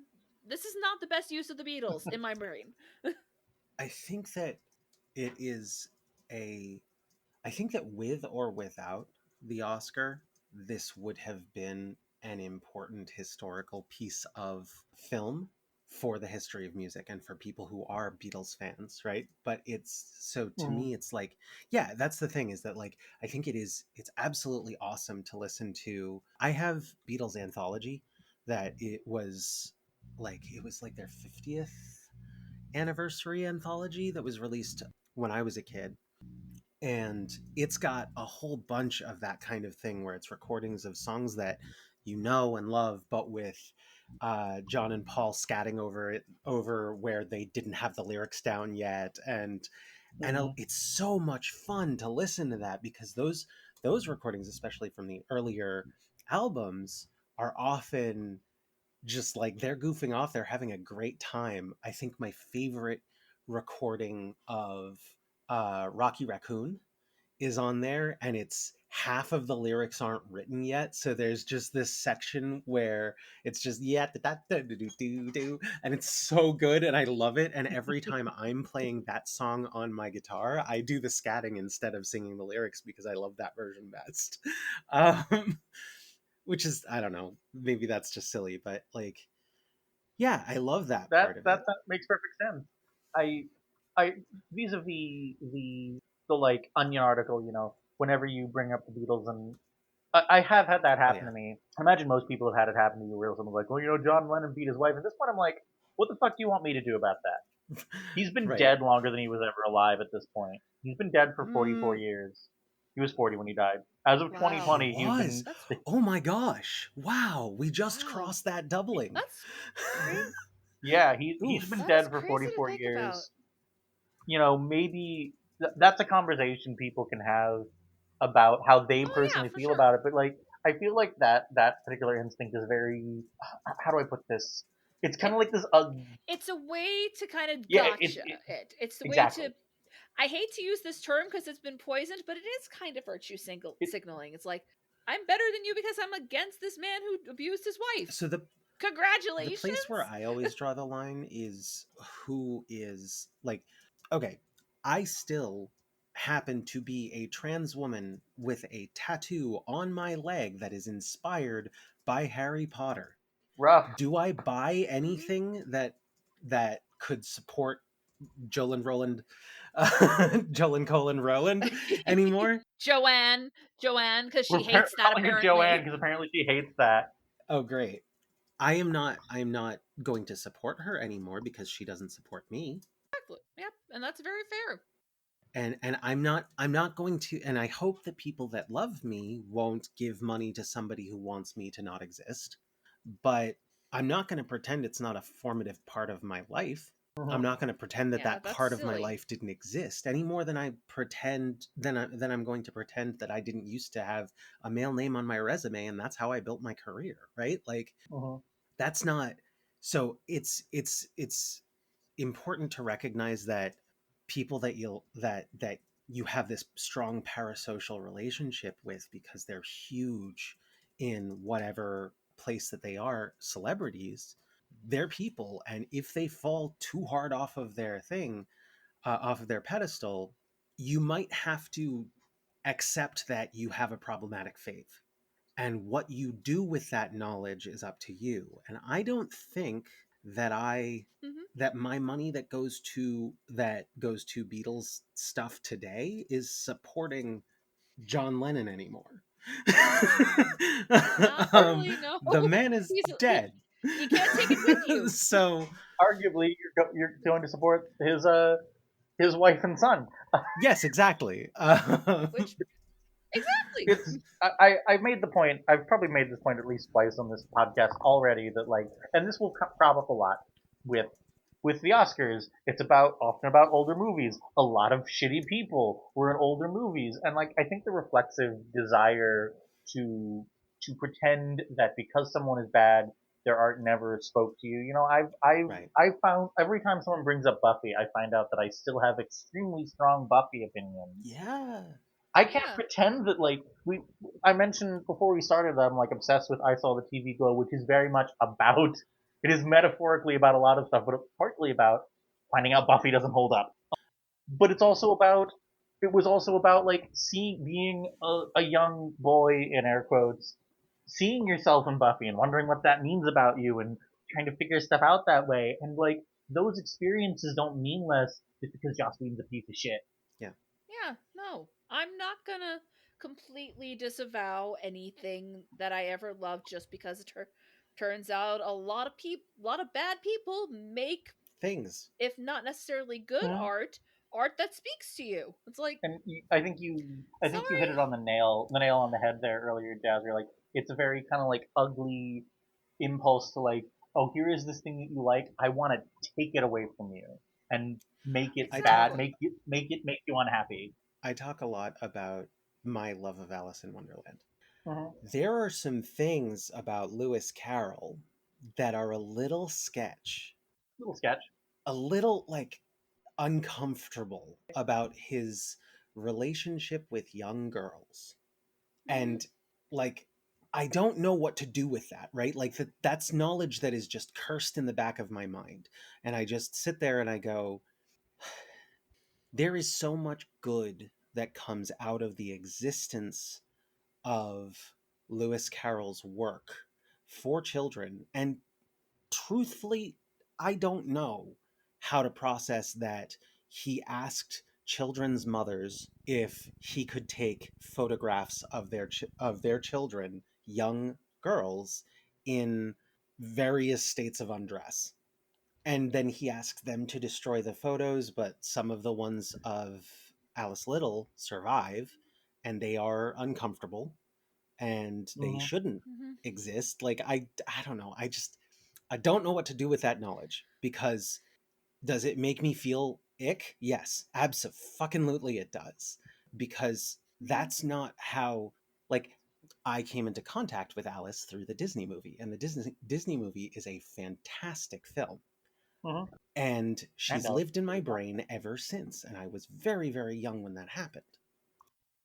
This is not the best use of the Beatles in my brain. I think that it is a I think that with or without the Oscar, this would have been an important historical piece of film for the history of music and for people who are Beatles fans, right? But it's so to Mhm. me, it's like, yeah, that's the thing is that like, I think it's absolutely awesome to listen to. I have Beatles anthology that it was like their 50th anniversary anthology that was released when I was a kid, and it's got a whole bunch of that kind of thing where it's recordings of songs that you know and love but with John and Paul scatting over where they didn't have the lyrics down yet, and Mhm. it's so much fun to listen to that because those recordings, especially from the earlier albums, are often just like they're goofing off, they're having a great time. I think my favorite recording of Rocky Raccoon is on there, and it's half of the lyrics aren't written yet, so there's just this section where it's just yeah da, da, da, do, do, do, and it's so good and I love it, and every time I'm playing that song on my guitar I do the scatting instead of singing the lyrics because I love that version best. um, which is, I don't know, maybe that's just silly, but like, yeah, I love that part of it. That makes perfect sense. I I vis-a-vis the like Onion article, whenever you bring up the Beatles and I have had that Oh happen yeah. to me. I imagine most people have had it happen to you where someone's like, well, John Lennon beat his wife. At this point, I'm like, what the fuck do you want me to do about that? He's been Right. dead longer than he was ever alive at this point. He's been dead for 44 Mm, years. He was 40 when he died. As of Wow, he 2020, he's was. been, that's Oh my gosh, wow, we just wow. crossed that doubling. That's crazy. yeah, he's been Oof. dead That's for crazy to 44 think about. years. Maybe that's a conversation people can have about how they Oh yeah, personally for feel sure. about it. But like, I feel like that particular instinct is very. How do I put this? It's kind It of like this. it's a way to kind of Yeah, gotcha it. It's the way exactly. to. I hate to use this term because it's been poisoned, but it is kind of virtue It, signaling. It's like I'm better than you because I'm against this man who abused his wife. So the Congratulations. The place where I always draw the line is who is like, okay, I still happen to be a trans woman with a tattoo on my leg that is inspired by Harry Potter. Rough. Do I buy anything that could support Jolyn Roland, Jolyn Colin Rowland anymore? Joanne, because she We're hates that calling her apparently. Joanne because apparently she hates that. Oh, great. I am not going to support her anymore because she doesn't support me. Exactly. Yep, and that's very fair. And I'm not going to, and I hope the people that love me won't give money to somebody who wants me to not exist. But I'm not going to pretend it's not a formative part of my life. I'm not going to pretend that Yeah, that that's part of my silly. life didn't exist any more than I'm going to pretend that I didn't used to have a male name on my resume and that's how I built my career, right? Like that's not, so it's important to recognize that people that you have this strong parasocial relationship with because they're huge in whatever place that they are, celebrities, they're people, and if they fall too hard off of their thing, off of their pedestal, you might have to accept that you have a problematic faith, and what you do with that knowledge is up to you. And I don't think that that my money that goes to Beatles stuff today is supporting John Lennon anymore. Not really, no. The man is dead. You can't take it with you. So Arguably, you're going to support his wife and son. yes, exactly. Which exactly. It's I've made the point. I've probably made this point at least twice on this podcast already. That like, and this will crop up a lot with the Oscars. It's often about older movies. A lot of shitty people were in older movies, and like I think the reflexive desire to pretend that because someone is bad, their art never spoke to you. You know, right. I've found every time someone brings up Buffy, I find out that I still have extremely strong Buffy opinions. Yeah. I can't Yeah. pretend that like I mentioned before we started that I'm like obsessed with I Saw the TV Glow, which is very much about it is metaphorically about a lot of stuff, but it's partly about finding out Buffy doesn't hold up. But it was also about like being a young boy in air quotes, seeing yourself in Buffy and wondering what that means about you and trying to figure stuff out that way. And like those experiences don't mean less just because Joss Whedon's a piece of shit. Yeah. Yeah, no. I'm not gonna completely disavow anything that I ever loved just because it turns out a lot of bad people make, Things. if not necessarily good Mhm. art that speaks to you. It's like, And I think you hit sorry. it on the nail on the head there earlier, Jazz. You're like, it's a very kind of like ugly impulse to like, oh, here is this thing that you like. I want to take it away from you and make it I talk bad, Exactly. make you unhappy. I talk a lot about my love of Alice in Wonderland. Mm-hmm. There are some things about Lewis Carroll that are a little sketch, Little sketch. a little like uncomfortable about his relationship with young girls. Mhm. And like I don't know what to do with that, right? Like that's knowledge that is just cursed in the back of my mind. And I just sit there and I go, there is so much good that comes out of the existence of Lewis Carroll's work for children. And truthfully, I don't know how to process that he asked children's mothers if he could take photographs of their children, young girls, in various states of undress. And then he asked them to destroy the photos, but some of the ones of Alice Little survive, and they are uncomfortable and they Mm-hmm. shouldn't Mhm. exist. Like I don't know. I don't know what to do with that knowledge, because does it make me feel ick? Yes, absolutely it does. Because Mhm. that's not how, like, I came into contact with Alice through the Disney movie, and the Disney movie is a fantastic film. Mm-hmm. And And she's lived in my brain ever since, and I was very, very young when that happened.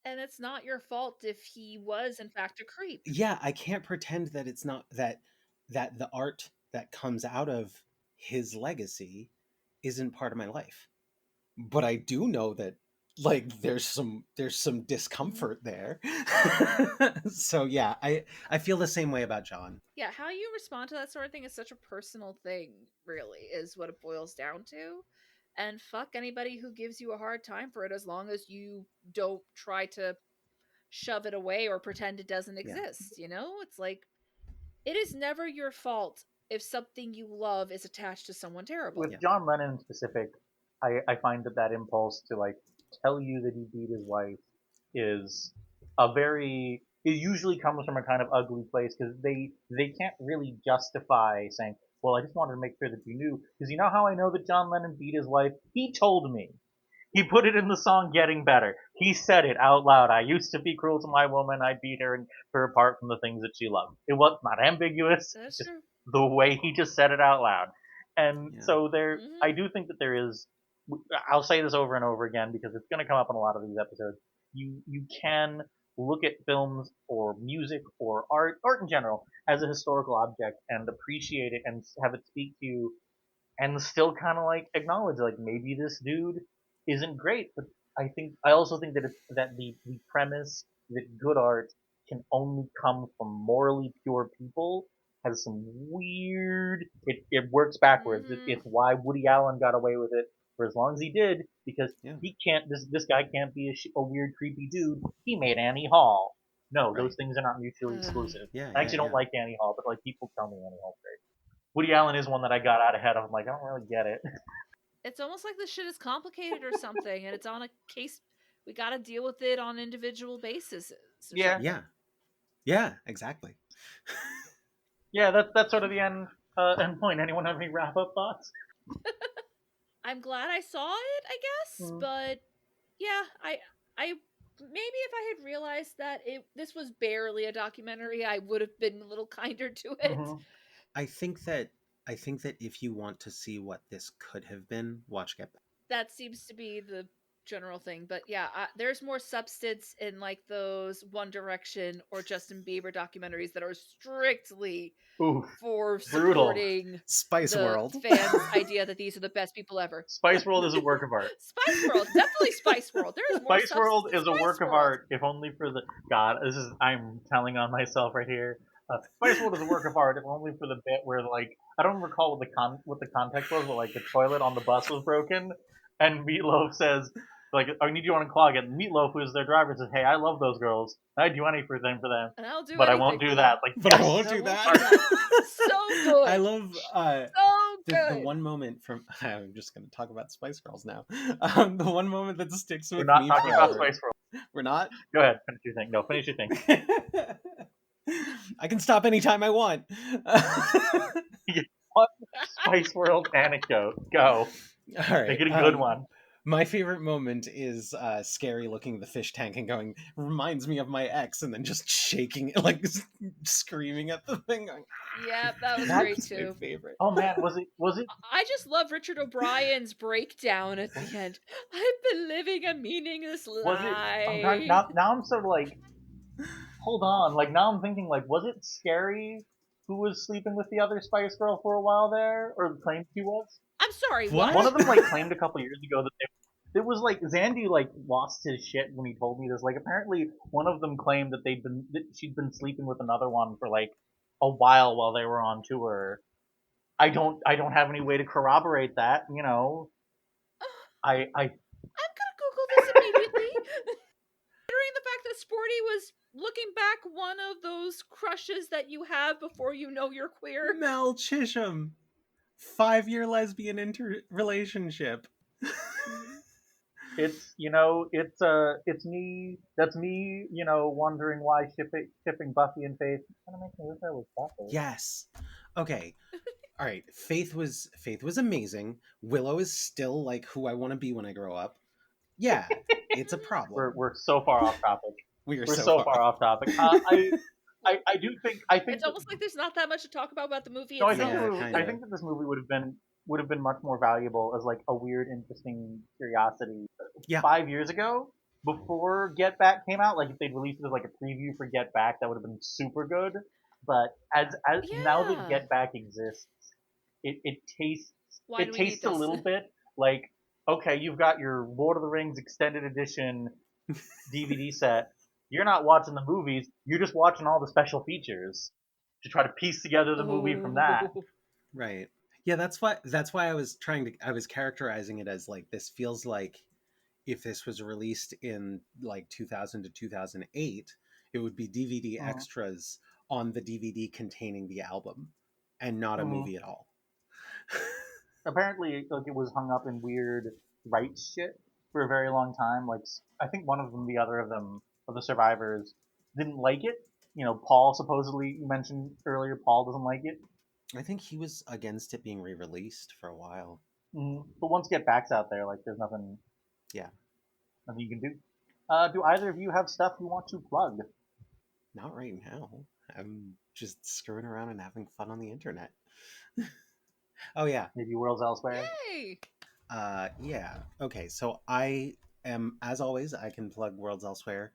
And it's not your fault if he was in fact a creep. Yeah, I can't pretend that it's not that that the art that comes out of his legacy isn't part of my life. But I do know that like there's some discomfort there. So yeah, I feel the same way about John. Yeah, how you respond to that sort of thing is such a personal thing, really, is what it boils down to. And fuck anybody who gives you a hard time for it, as long as you don't try to shove it away or pretend it doesn't Yeah. exist, you know? It's like, it is never your fault if something you love is attached to someone terrible. With Yeah. John Lennon in specific, I find that impulse to like tell you that he beat his wife is a very it usually comes from a kind of ugly place because they can't really justify saying, well, I just wanted to make sure that you knew, because you know how I know that John Lennon beat his wife? He told me. He put it in the song Getting Better. He said it out loud. I used to be cruel to my woman. I beat her and her apart from the things that she loved. It was not ambiguous. That's It's just true. the way he just said it out loud. And Yeah. so there, Mhm. I do think that there is, I'll say this over and over again because it's going to come up in a lot of these episodes. You can look at films or music or art in general as a historical object and appreciate it and have it speak to you and still kind of like acknowledge like maybe this dude isn't great, but I also think that the premise that good art can only come from morally pure people has some weird it works backwards. It's why Woody Allen got away with it for as long as he did, because Yeah. he can't this guy can't be a weird creepy dude. He made Annie Hall. No, Right. those things are not mutually exclusive. Yeah, I yeah, actually don't yeah. like Annie Hall, but like people tell me Annie Hall's great. Woody Allen is one that I got out ahead of. I'm like, I don't really get it. It's almost like this shit is complicated or something, and it's on a case. We got to deal with it on individual basis. Yeah. Yeah. Yeah, exactly. Yeah, that's sort of the end point. Anyone have any wrap up thoughts? I'm glad I saw it, I guess, Mm. but yeah, I maybe if I had realized that this was barely a documentary, I would have been a little kinder to it. Mm-hmm. I think that if you want to see what this could have been, watch Get Back. That seems to be the general thing, but yeah, there's more substance in like those One Direction or Justin Bieber documentaries that are strictly Ooh, for brutal. supporting Spice the World. fans' idea that these are the best people ever. Spice World is a work of art. Spice World, definitely Spice World. There's more Spice substance World in is a Spice work of World. art, if only for the God. This is I'm telling on myself right here. Spice World is a work of art, if only for the bit where like I don't recall what the context was, but like the toilet on the bus was broken, and Meatloaf says like I need you to unclog it. And Meatloaf, who's their driver, says, "Hey, I love those girls. I'd do anything for them, And I'll do but I anything won't for do them. that." Like, But yes, I won't I do won't that. do that. So good. I love So good. the one moment from I'm just going to talk about Spice Girls now. The one moment that sticks with we're not me talking forever. about Spice World. We're not. Go ahead, finish your thing. No, finish your thing. I can stop anytime I want. What Spice World anecdote? Go. All right. Make it a good one. My favorite moment is Scary looking at the fish tank and going, reminds me of my ex, and then just shaking, like screaming at the thing. Going, Yeah, that was That's great my too. favorite. Oh man, was it? I just love Richard O'Brien's breakdown at the end. I've been living a meaningless Was it? I'm lie. trying now. Now I'm sort of like, hold on. Like now I'm thinking, like, was it Scary who was sleeping with the other Spice Girl for a while there, or claimed he was? I'm sorry, What? One of them like claimed a couple years ago that it was like Zandy like lost his shit when he told me this. Like apparently one of them claimed that she'd been sleeping with another one for like a while they were on tour. I don't have any way to corroborate that. You know, I I'm gonna Google this immediately. Considering the fact that Sporty was looking back one of those crushes that you have before you know you're queer. Mel Chisholm, 5-year lesbian relationship. it's it's me that's me wondering why shipping Buffy and Faith kind of makes me wish I was Buffy. Yes. Okay. All right. Faith was amazing. Willow is still like who I want to be when I grow up. Yeah, it's a problem. We're so far off topic. We're We're so so far. far off topic. I do think It's almost like there's not that much to talk about the movie no, itself. Yeah, kinda. I think that this movie would have been much more valuable as like a weird, interesting curiosity. Yeah. 5 years ago, before Get Back came out, like if they'd released it as like a preview for Get Back, that would have been super good. But as now that Yeah. Get Back exists, it tastes Why it do we need tastes a this? little bit like, okay, you've got your Lord of the Rings extended edition DVD set. You're not watching the movies. You're just watching all the special features to try to piece together the movie from that. Oh. Right. Yeah, that's why I was characterizing it as like this feels like if this was released in like 2000 to 2008, it would be DVD Mm-hmm. extras on the DVD containing the album and not a Mm-hmm. movie at all. Apparently, like, it was hung up in weird rights shit for a very long time. Like, I think one of them, the other of them, of the survivors, didn't like it. You know, Paul supposedly, you mentioned earlier, Paul doesn't like it. I think he was against it being re-released for a while. But once Get Back's out there, like, there's Yeah, nothing you can do. Do either of you have stuff you want to plug? not right now. I'm just screwing around and having fun on the internet. Oh yeah. Maybe Worlds Elsewhere? Yay! Yeah. Okay. So I am, as always, I can plug Worlds Elsewhere,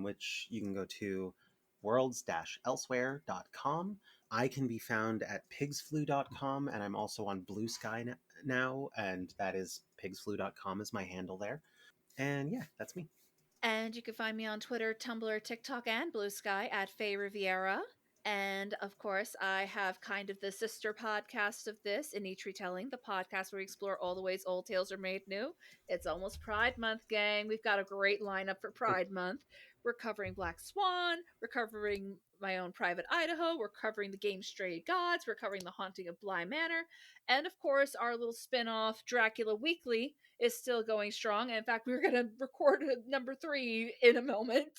which you can go to worlds-elsewhere.com. I can be found at pigsflu.com, and I'm also on Blue Sky now, and that is pigsflu.com is my handle there. And yeah, that's me. And you can find me on Twitter, Tumblr, TikTok, and Blue Sky at Faye Riviera. And of course, I have kind of the sister podcast of this, In Each Retelling, the podcast where we explore all the ways old tales are made new. It's almost Pride Month, gang. We've got a great lineup for Pride Month. We're covering Black Swan, we're covering My Own Private Idaho, we're covering the game Stray Gods, we're covering The Haunting of Bly Manor, and of course, our little spin off, Dracula Weekly, is still going strong. And in fact, we're going to record number 3 in a moment.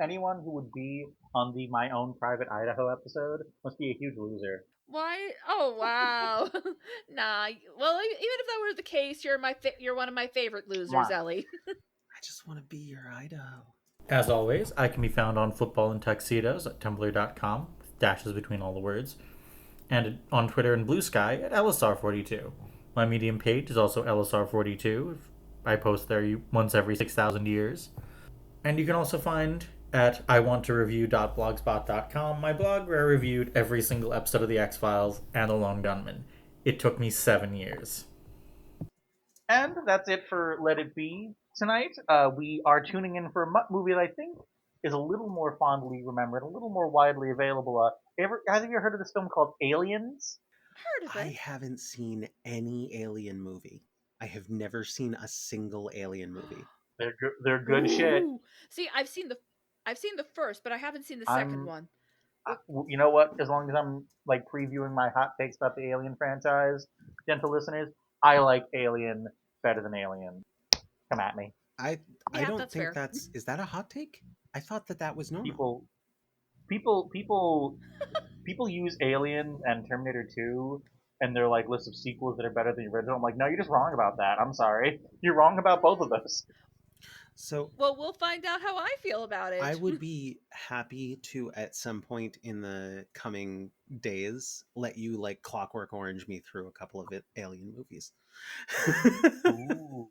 Anyone who would be on the My Own Private Idaho episode must be a huge loser. Why? Oh wow. Nah. Well, even if that were the case, you're one of my favorite Come losers, on. Ellie. I just want to be your Idaho. As always, I can be found on Football and Tuxedos at tumblr.com, with dashes between all the words, and on Twitter and Blue Sky at LSR42. My Medium page is also LSR42. I post there once every 6,000 years. And you can also find at iwanttoreview.blogspot.com my blog where I reviewed every single episode of The X-Files and The Lone Gunman. It took me 7 years. And that's it for Let It Be tonight. We are tuning in for a movie that I think is a little more fondly remembered, a little more widely available. Have you ever heard of this film called Aliens? Heard of I it? haven't seen any alien movie. I have never seen a single alien movie. They're good shit. Ooh. See, I've seen the first, but I haven't seen the second I'm, one. you know what? As long as I'm like previewing my hot takes about the Alien franchise, gentle listeners, I like Alien better than Alien. Come at me, I I Yeah, don't that's think fair. that's is that a hot take? I thought that that was normal. people. People people use Alien and Terminator 2 and their like list of sequels that are better than the original. I'm like, no, you're just wrong about that. I'm sorry. You're wrong about both of those. So Well, we'll find out how I feel about I it. would be happy to at some point in the coming days let you like Clockwork Orange me through a couple of alien movies. Ooh.